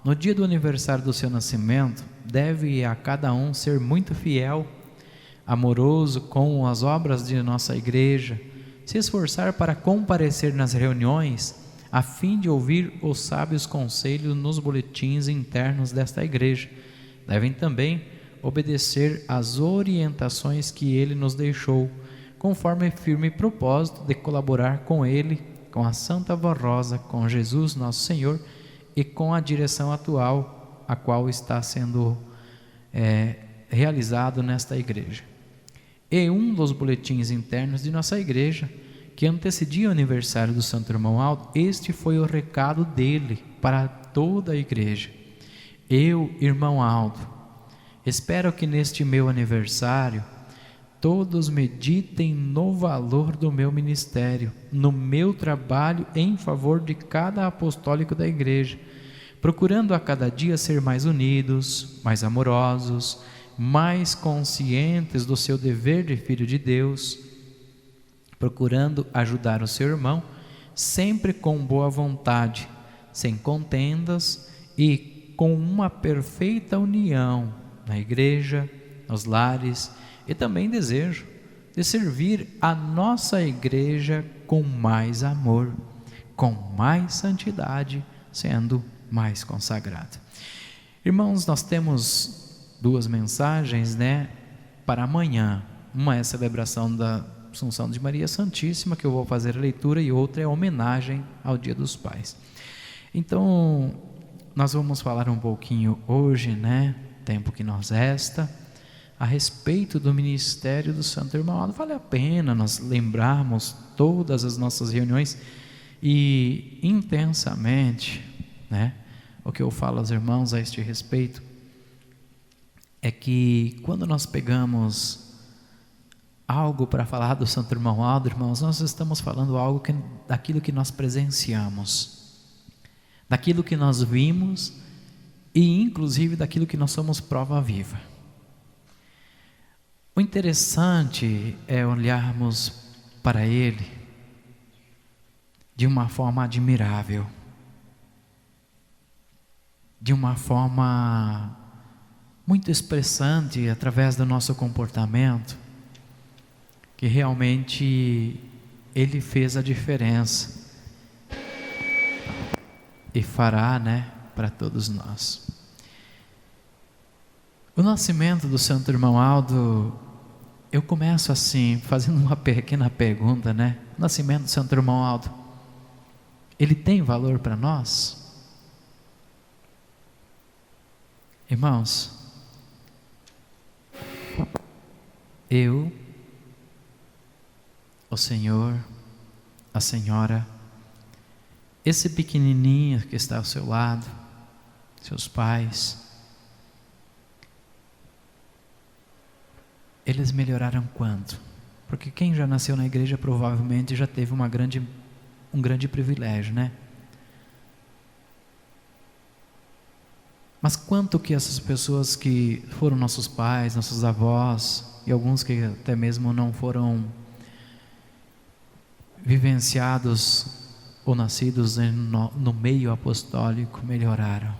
no dia do aniversário do seu nascimento, deve a cada um ser muito fiel, amoroso com as obras de nossa igreja, se esforçar para comparecer nas reuniões, a fim de ouvir os sábios conselhos nos boletins internos desta igreja. Devem também obedecer às orientações que ele nos deixou, conforme firme propósito de colaborar com ele, com a Santa Voz Rosa, com Jesus nosso Senhor e com a direção atual, a qual está sendo realizado nesta igreja. E um dos boletins internos de nossa igreja, que antecedia o aniversário do Santo Irmão Aldo, este foi o recado dele para toda a igreja. Eu, Irmão Aldo, espero que neste meu aniversário todos meditem no valor do meu ministério, no meu trabalho em favor de cada apostólico da igreja, procurando a cada dia ser mais unidos, mais amorosos, mais conscientes do seu dever de filho de Deus, procurando ajudar o seu irmão, sempre com boa vontade, sem contendas e com uma perfeita união na igreja, nos lares, e também desejo de servir a nossa igreja com mais amor, com mais santidade, sendo mais consagrado. Irmãos, nós temos duas mensagens, para amanhã. Uma é a celebração da Assunção de Maria Santíssima, que eu vou fazer a leitura, e outra é a homenagem ao Dia dos Pais. Então, nós vamos falar um pouquinho hoje, tempo que nos resta, a respeito do ministério do Santo Irmão Aldo. Vale a pena nós lembrarmos todas as nossas reuniões e intensamente, o que eu falo aos irmãos a este respeito é que quando nós pegamos algo para falar do Santo Irmão Aldo, irmãos, nós estamos falando algo daquilo que nós presenciamos, daquilo que nós vimos e inclusive daquilo que nós somos prova viva. O interessante é olharmos para ele de uma forma admirável, de uma forma muito expressante através do nosso comportamento, que realmente ele fez a diferença e fará, para todos nós. O nascimento do Santo Irmão Aldo, eu começo assim, fazendo uma pequena pergunta, O nascimento do Santo Irmão Aldo, ele tem valor para nós? Irmãos, eu, o Senhor, a Senhora, esse pequenininho que está ao seu lado, seus pais, eles melhoraram quanto? Porque quem já nasceu na igreja provavelmente já teve um grande privilégio, Mas quanto que essas pessoas que foram nossos pais, nossos avós, e alguns que até mesmo não foram vivenciados ou nascidos no meio apostólico, melhoraram?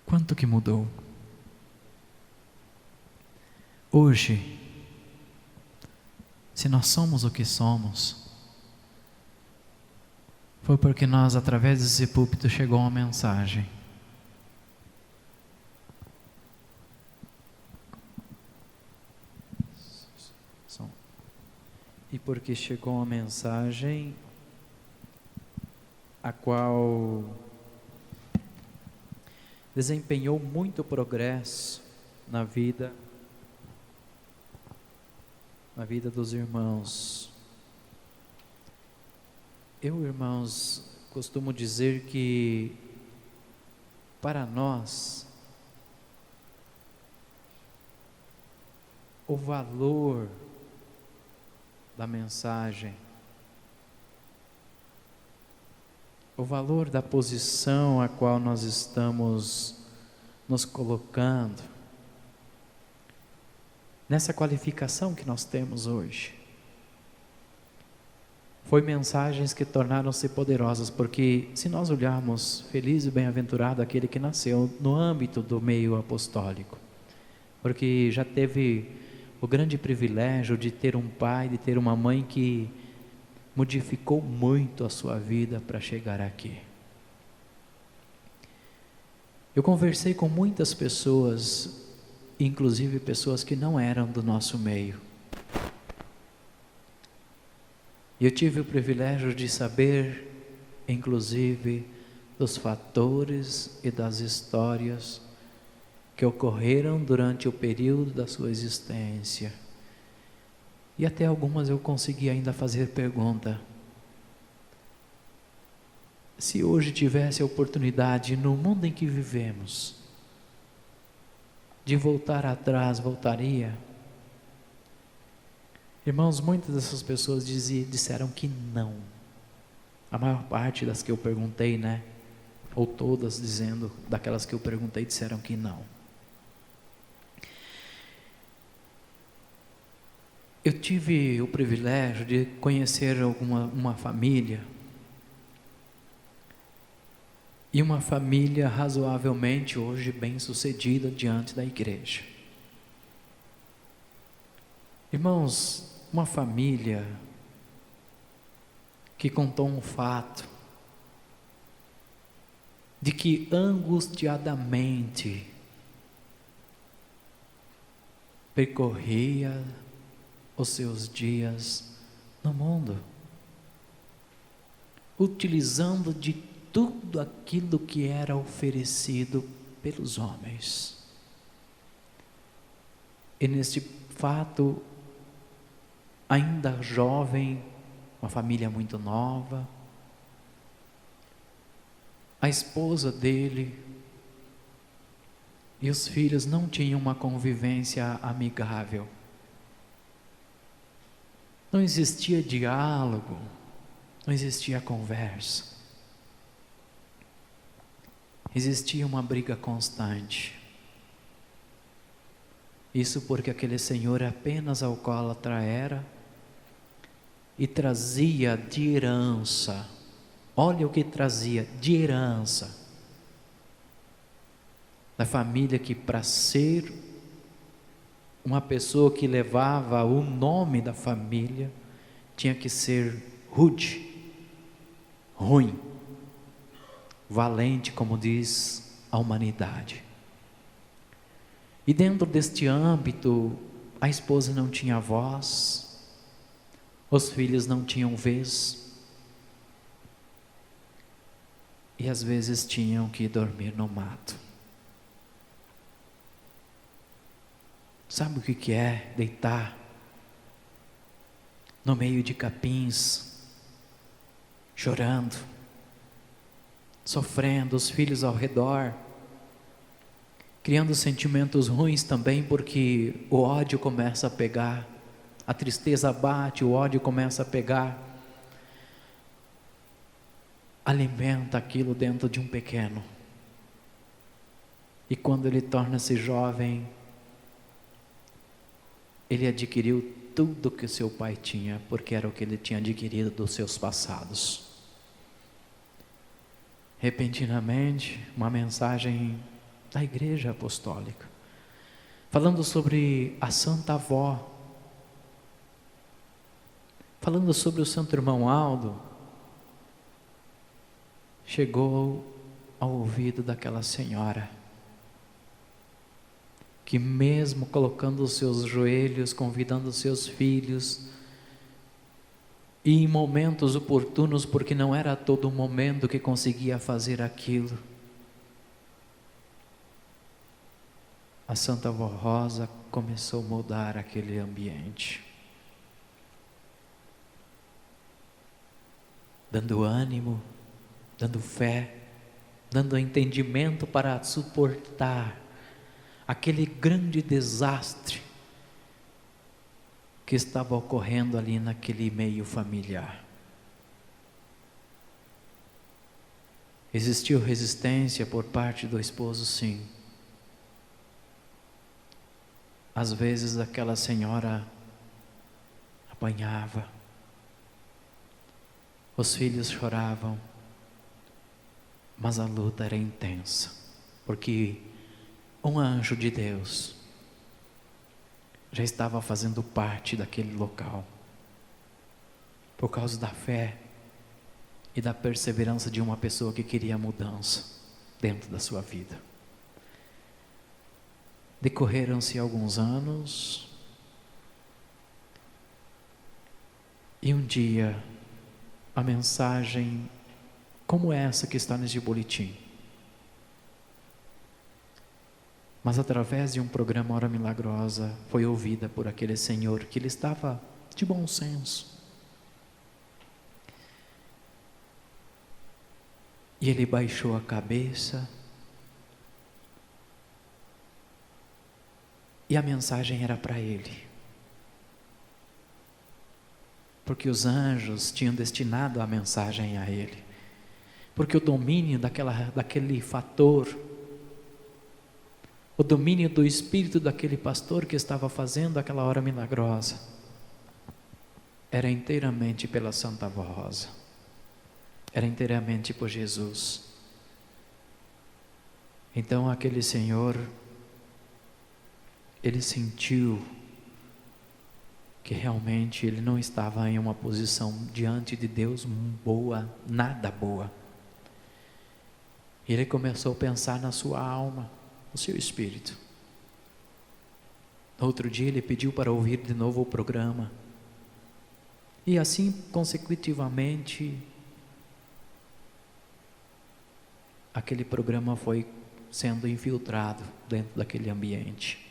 Quanto que mudou? Hoje, se nós somos o que somos, foi porque nós, através desse púlpito, chegou uma mensagem. E porque chegou uma mensagem a qual desempenhou muito progresso na vida dos irmãos. Eu, irmãos, costumo dizer que para nós o valor da mensagem, o valor da posição a qual nós estamos nos colocando, nessa qualificação que nós temos hoje, foi mensagens que tornaram-se poderosas, porque se nós olharmos, feliz e bem-aventurado aquele que nasceu no âmbito do meio apostólico, porque já teve o grande privilégio de ter um pai, de ter uma mãe que modificou muito a sua vida para chegar aqui. Eu conversei com muitas pessoas, inclusive pessoas que não eram do nosso meio. E eu tive o privilégio de saber, inclusive, dos fatores e das histórias que ocorreram durante o período da sua existência. E até algumas eu consegui ainda fazer pergunta. Se hoje tivesse a oportunidade, no mundo em que vivemos, de voltar atrás, voltaria? Irmãos, muitas dessas pessoas disseram que não. A maior parte das que eu perguntei, né? Ou todas dizendo, daquelas que eu perguntei, disseram que não. Eu tive o privilégio de conhecer uma família, e uma família razoavelmente hoje bem sucedida diante da igreja. Irmãos, uma família que contou um fato de que angustiadamente percorria os seus dias no mundo, utilizando de tudo aquilo que era oferecido pelos homens. E neste fato, ainda jovem, uma família muito nova, a esposa dele e os filhos não tinham uma convivência amigável. Não existia diálogo, não existia conversa. Existia uma briga constante. Isso porque aquele senhor apenas alcoólatra era e trazia de herança. Olha o que trazia de herança da família, que para ser uma pessoa que levava o nome da família tinha que ser rude, ruim, valente, como diz a humanidade. E dentro deste âmbito, a esposa não tinha voz, os filhos não tinham vez, e às vezes tinham que dormir no mato. Sabe o que é deitar no meio de capins, chorando, sofrendo, os filhos ao redor, criando sentimentos ruins também, porque o ódio começa a pegar, a tristeza bate, o ódio começa a pegar, alimenta aquilo dentro de um pequeno, e quando ele torna-se jovem, ele adquiriu tudo que seu pai tinha, porque era o que ele tinha adquirido dos seus passados. Repentinamente, uma mensagem da igreja apostólica falando sobre a Santa Avó, falando sobre o Santo Irmão Aldo, chegou ao ouvido daquela senhora, que mesmo colocando os seus joelhos, convidando os seus filhos, e em momentos oportunos, porque não era todo momento que conseguia fazer aquilo, a Santa Avó Rosa começou a mudar aquele ambiente, dando ânimo, dando fé, dando entendimento para suportar aquele grande desastre que estava ocorrendo ali naquele meio familiar. Existiu resistência por parte do esposo, sim. Às vezes aquela senhora apanhava, os filhos choravam, mas a luta era intensa, porque um anjo de Deus já estava fazendo parte daquele local, por causa da fé e da perseverança de uma pessoa que queria mudança dentro da sua vida. Decorreram-se alguns anos, e um dia a mensagem como essa que está neste boletim, mas através de um programa Hora Milagrosa, foi ouvida por aquele senhor que ele estava de bom senso. E ele baixou a cabeça, e a mensagem era para ele, porque os anjos tinham destinado a mensagem a ele, porque o domínio daquele fator, o domínio do espírito daquele pastor que estava fazendo aquela hora milagrosa, era inteiramente pela Santa Avó Rosa, era inteiramente por Jesus. Então aquele senhor, ele sentiu que realmente ele não estava em uma posição diante de Deus boa, nada boa. E ele começou a pensar na sua alma, no seu espírito. No outro dia ele pediu para ouvir de novo o programa. E assim consecutivamente, aquele programa foi sendo infiltrado dentro daquele ambiente.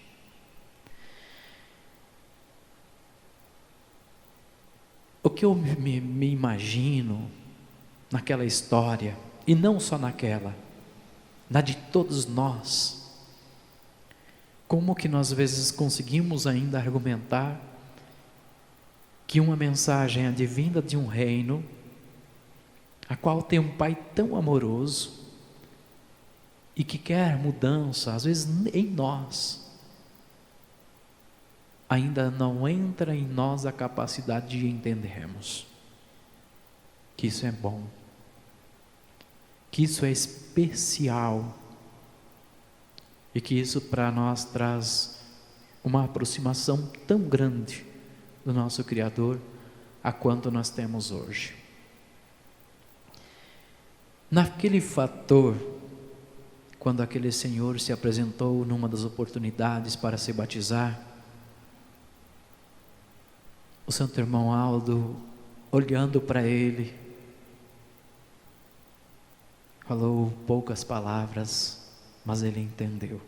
O que eu me imagino naquela história, e não só naquela, na de todos nós, como que nós às vezes conseguimos ainda argumentar que uma mensagem advinda de um reino, a qual tem um Pai tão amoroso, e que quer mudança, às vezes em nós, ainda não entra em nós a capacidade de entendermos que isso é bom, que isso é especial, e que isso para nós traz uma aproximação tão grande do nosso Criador, a quanto nós temos hoje. Naquele fator, quando aquele senhor se apresentou numa das oportunidades para se batizar, o Santo Irmão Aldo, olhando para ele, falou poucas palavras, mas ele entendeu.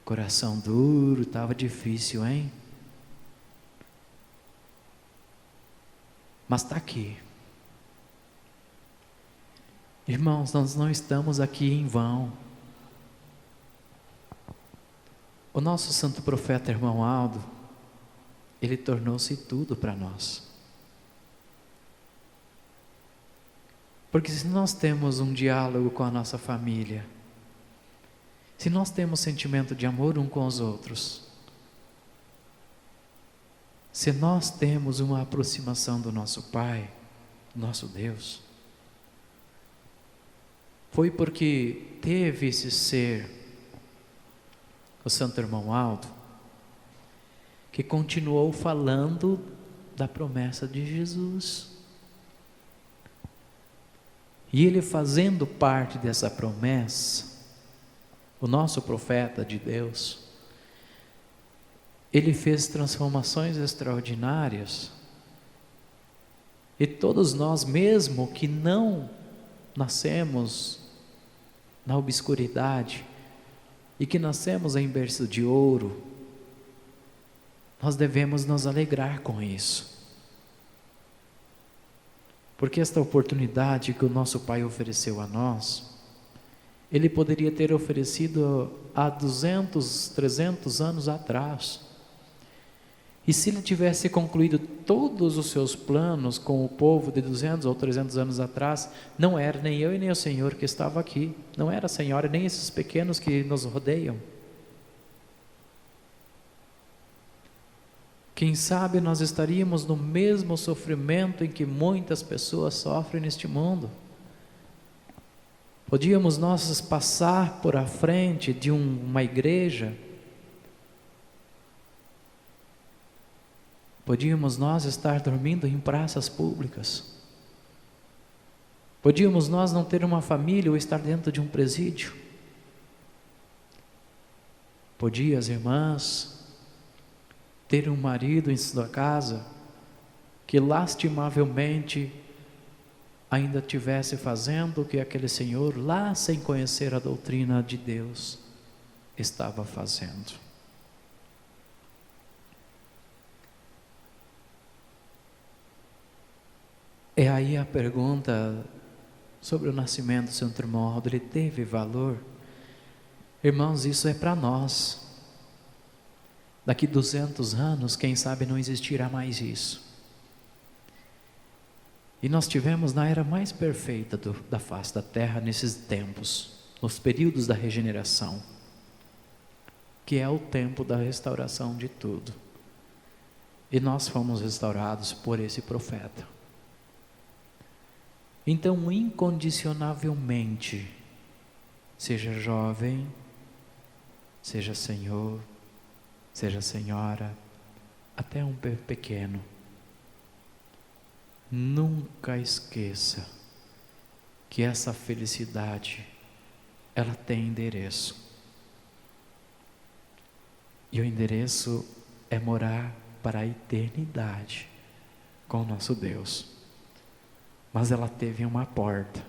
Coração duro, estava difícil, hein? Mas está aqui. Irmãos, nós não estamos aqui em vão. O nosso santo profeta Irmão Aldo, ele tornou-se tudo para nós. Porque se nós temos um diálogo com a nossa família, se nós temos sentimento de amor um com os outros, se nós temos uma aproximação do nosso Pai, do nosso Deus, foi porque teve esse ser o santo irmão Aldo, que continuou falando da promessa de Jesus. E ele, fazendo parte dessa promessa, o nosso profeta de Deus, ele fez transformações extraordinárias. E todos nós, mesmo que não nascemos na obscuridade e que nascemos em berço de ouro, nós devemos nos alegrar com isso. Porque esta oportunidade que o nosso Pai ofereceu a nós, Ele poderia ter oferecido há 200, 300 anos atrás. E se Ele tivesse concluído todos os seus planos com o povo de 200 ou 300 anos atrás, não era nem eu e nem o Senhor que estava aqui, não era a Senhora nem esses pequenos que nos rodeiam. Quem sabe nós estaríamos no mesmo sofrimento em que muitas pessoas sofrem neste mundo. Podíamos nós passar por a frente de uma igreja, podíamos nós estar dormindo em praças públicas, podíamos nós não ter uma família ou estar dentro de um presídio, podia as irmãs ter um marido em sua casa que lastimavelmente ainda estivesse fazendo o que aquele senhor lá, sem conhecer a doutrina de Deus, estava fazendo. É aí a pergunta sobre o nascimento do Santo Irmão Aldo, ele teve valor? Irmãos, isso é para nós. Daqui 200 anos, quem sabe não existirá mais isso. E nós tivemos na era mais perfeita da face da terra nesses tempos, nos períodos da regeneração, que é o tempo da restauração de tudo. E nós fomos restaurados por esse profeta. Então, incondicionavelmente, seja jovem, seja senhor, seja senhora, até um pequeno, nunca esqueça que essa felicidade, ela tem endereço. E o endereço é morar para a eternidade com o nosso Deus. Mas ela teve uma porta.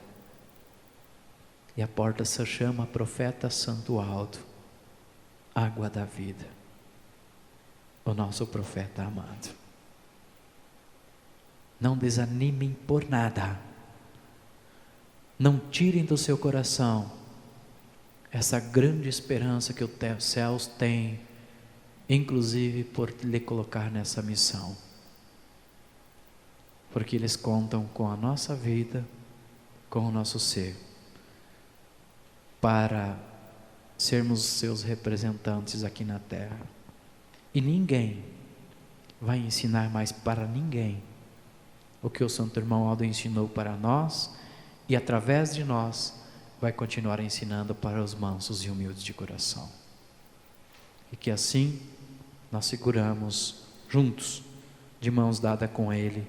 E a porta se chama Profeta Santo Aldo, água da vida. O nosso profeta amado. Não desanimem por nada. Não tirem do seu coração essa grande esperança que os céus têm, inclusive por lhe colocar nessa missão. Porque eles contam com a nossa vida, com o nosso ser, para sermos seus representantes aqui na terra. E ninguém vai ensinar mais para ninguém o que o Santo Irmão Aldo ensinou para nós, e através de nós vai continuar ensinando para os mansos e humildes de coração. E que assim nós seguramos juntos, de mãos dadas com Ele,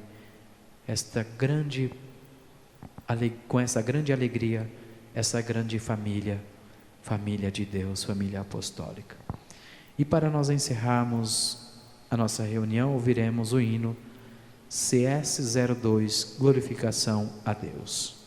com essa grande alegria, essa grande família, família de Deus, família apostólica. E para nós encerrarmos a nossa reunião, ouviremos o hino CS02, Glorificação a Deus.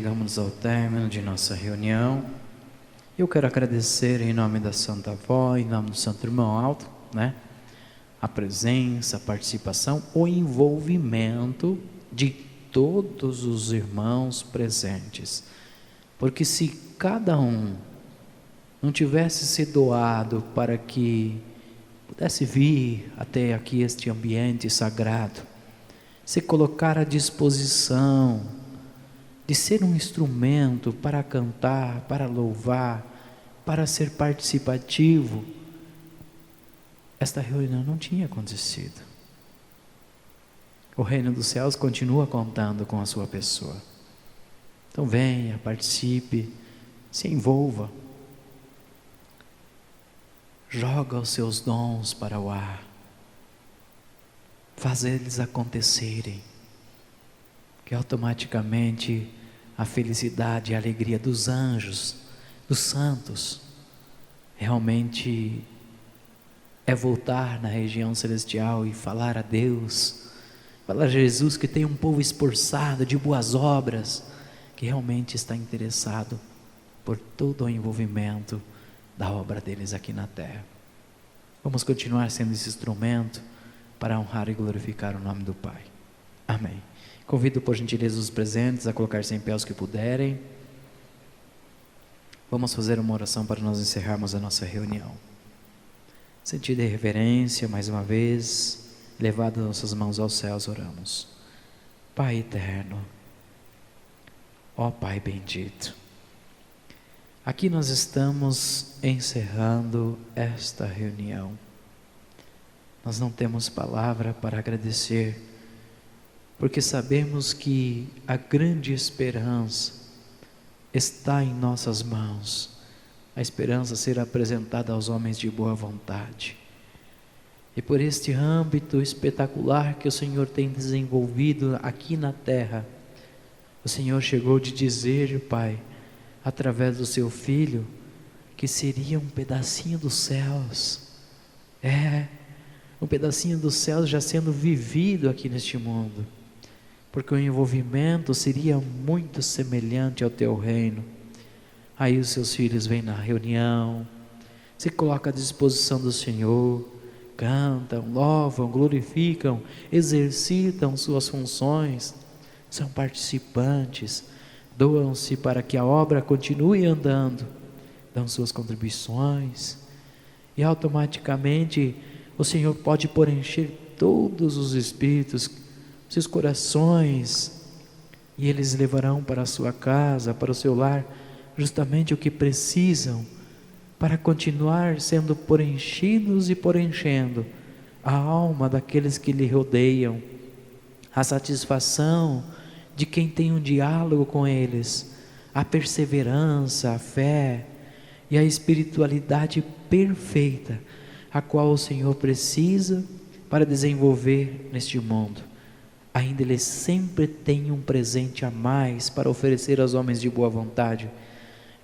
chegamos ao término de nossa reunião. Eu quero agradecer em nome da Santa Avó, em nome do Santo Irmão Aldo, a presença, a participação, o envolvimento de todos os irmãos presentes. Porque se cada um não tivesse se doado para que pudesse vir até aqui este ambiente sagrado, se colocar à disposição de ser um instrumento para cantar, para louvar, para ser participativo, esta reunião não tinha acontecido. O reino dos céus continua contando com a sua pessoa. Então venha, participe, se envolva, joga os seus dons para o ar, faz eles acontecerem, que automaticamente a felicidade e a alegria dos anjos, dos santos, realmente é voltar na região celestial e falar a Deus, falar a Jesus que tem um povo esforçado de boas obras, que realmente está interessado por todo o envolvimento da obra deles aqui na terra. Vamos continuar sendo esse instrumento para honrar e glorificar o nome do Pai. Amém. Convido por gentileza os presentes a colocar-se em pé os que puderem. Vamos fazer uma oração para nós encerrarmos a nossa reunião. Sentida em reverência, mais uma vez, levado nossas mãos aos céus, oramos. Pai eterno, ó Pai bendito, aqui nós estamos encerrando esta reunião. Nós não temos palavra para agradecer, porque sabemos que a grande esperança está em nossas mãos, a esperança ser apresentada aos homens de boa vontade. E por este âmbito espetacular que o Senhor tem desenvolvido aqui na terra, o Senhor chegou de dizer, Pai, através do seu Filho, que seria um pedacinho dos céus. Um pedacinho dos céus já sendo vivido aqui neste mundo, porque o envolvimento seria muito semelhante ao teu reino. Aí os seus filhos vêm na reunião, se colocam à disposição do Senhor, cantam, louvam, glorificam, exercitam suas funções, são participantes, doam-se para que a obra continue andando, dão suas contribuições, e automaticamente o Senhor pode preencher todos os espíritos, seus corações, e eles levarão para a sua casa, para o seu lar, justamente o que precisam, para continuar sendo preenchidos e preenchendo a alma daqueles que lhe rodeiam, a satisfação de quem tem um diálogo com eles, a perseverança, a fé e a espiritualidade perfeita, a qual o Senhor precisa para desenvolver neste mundo. Ainda Ele sempre tem um presente a mais para oferecer aos homens de boa vontade,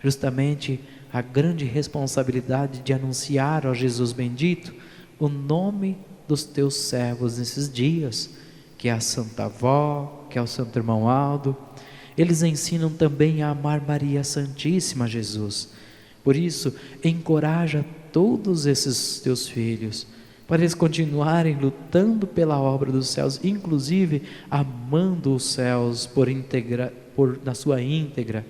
justamente a grande responsabilidade de anunciar ao Jesus bendito o nome dos teus servos nesses dias, que é a Santa Avó, que é o Santo Irmão Aldo. Eles ensinam também a amar Maria Santíssima, Jesus. Por isso, encoraja todos esses teus filhos, para eles continuarem lutando pela obra dos céus, inclusive amando os céus na sua íntegra,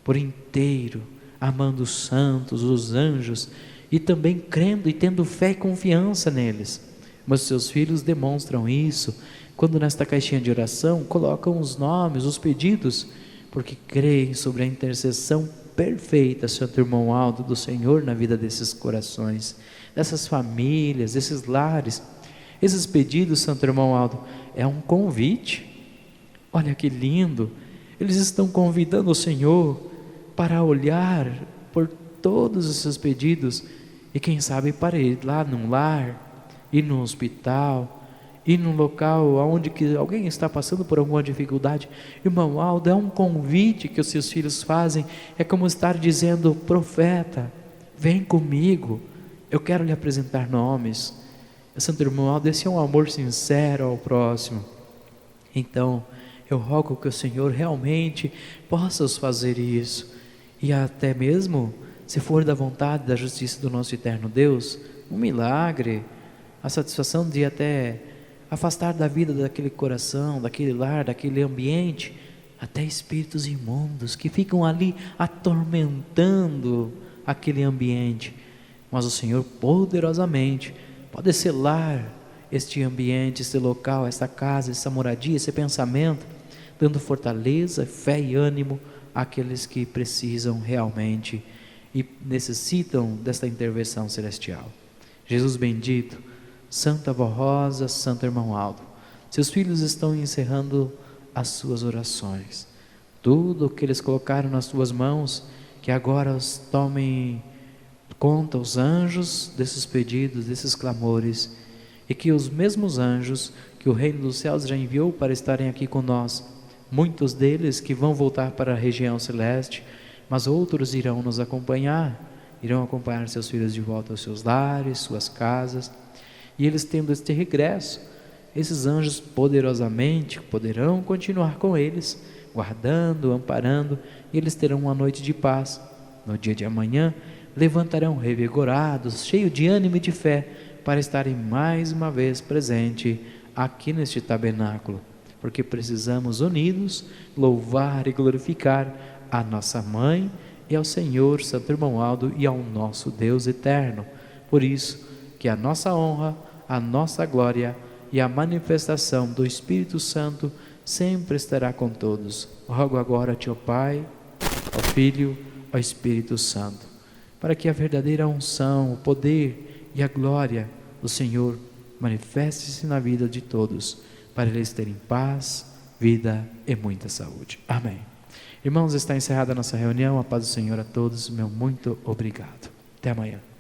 por inteiro, amando os santos, os anjos, e também crendo e tendo fé e confiança neles. Mas seus filhos demonstram isso, quando nesta caixinha de oração colocam os nomes, os pedidos, porque creem sobre a intercessão perfeita, Santo Irmão Aldo, do Senhor na vida desses corações, dessas famílias, desses lares. Esses pedidos, Santo Irmão Aldo, é um convite. Olha que lindo, eles estão convidando o Senhor para olhar por todos esses pedidos, e quem sabe para ir lá num lar, ir num hospital, ir num local onde que alguém está passando por alguma dificuldade. Irmão Aldo, é um convite que os seus filhos fazem, é como estar dizendo: profeta, vem comigo, eu quero lhe apresentar nomes. Santo Irmão Aldo, esse é um amor sincero ao próximo. Então, Eu rogo que o Senhor realmente possa fazer isso. E até mesmo, se for da vontade da justiça do nosso eterno Deus, um milagre, a satisfação de até afastar da vida daquele coração, daquele lar, daquele ambiente, até espíritos imundos que ficam ali atormentando aquele ambiente. Mas o Senhor poderosamente pode selar este ambiente, este local, esta casa, essa moradia, esse pensamento, dando fortaleza, fé e ânimo àqueles que precisam realmente e necessitam desta intervenção celestial. Jesus bendito, Santa Avó Rosa, Santo Irmão Aldo, seus filhos estão encerrando as suas orações. Tudo o que eles colocaram nas tuas mãos, que agora os tomem conta os anjos desses pedidos, desses clamores, e que os mesmos anjos que o reino dos céus já enviou para estarem aqui com nós, muitos deles que vão voltar para a região celeste, mas outros irão nos acompanhar, irão acompanhar seus filhos de volta aos seus lares, suas casas, e eles tendo este regresso, esses anjos poderosamente poderão continuar com eles, guardando, amparando, e eles terão uma noite de paz. No dia de amanhã, levantarão revigorados, cheios de ânimo e de fé, para estarem mais uma vez presente aqui neste tabernáculo, porque precisamos unidos louvar e glorificar a nossa Mãe e ao Senhor Santo Irmão Aldo e ao nosso Deus eterno. Por isso, que a nossa honra, a nossa glória e a manifestação do Espírito Santo sempre estará com todos. Rogo agora a Ti, ó Pai, ao Filho, ao Espírito Santo, para que a verdadeira unção, o poder e a glória do Senhor manifeste-se na vida de todos, para eles terem paz, vida e muita saúde. Amém. Irmãos, está encerrada a nossa reunião. A paz do Senhor a todos. Meu muito obrigado. Até amanhã.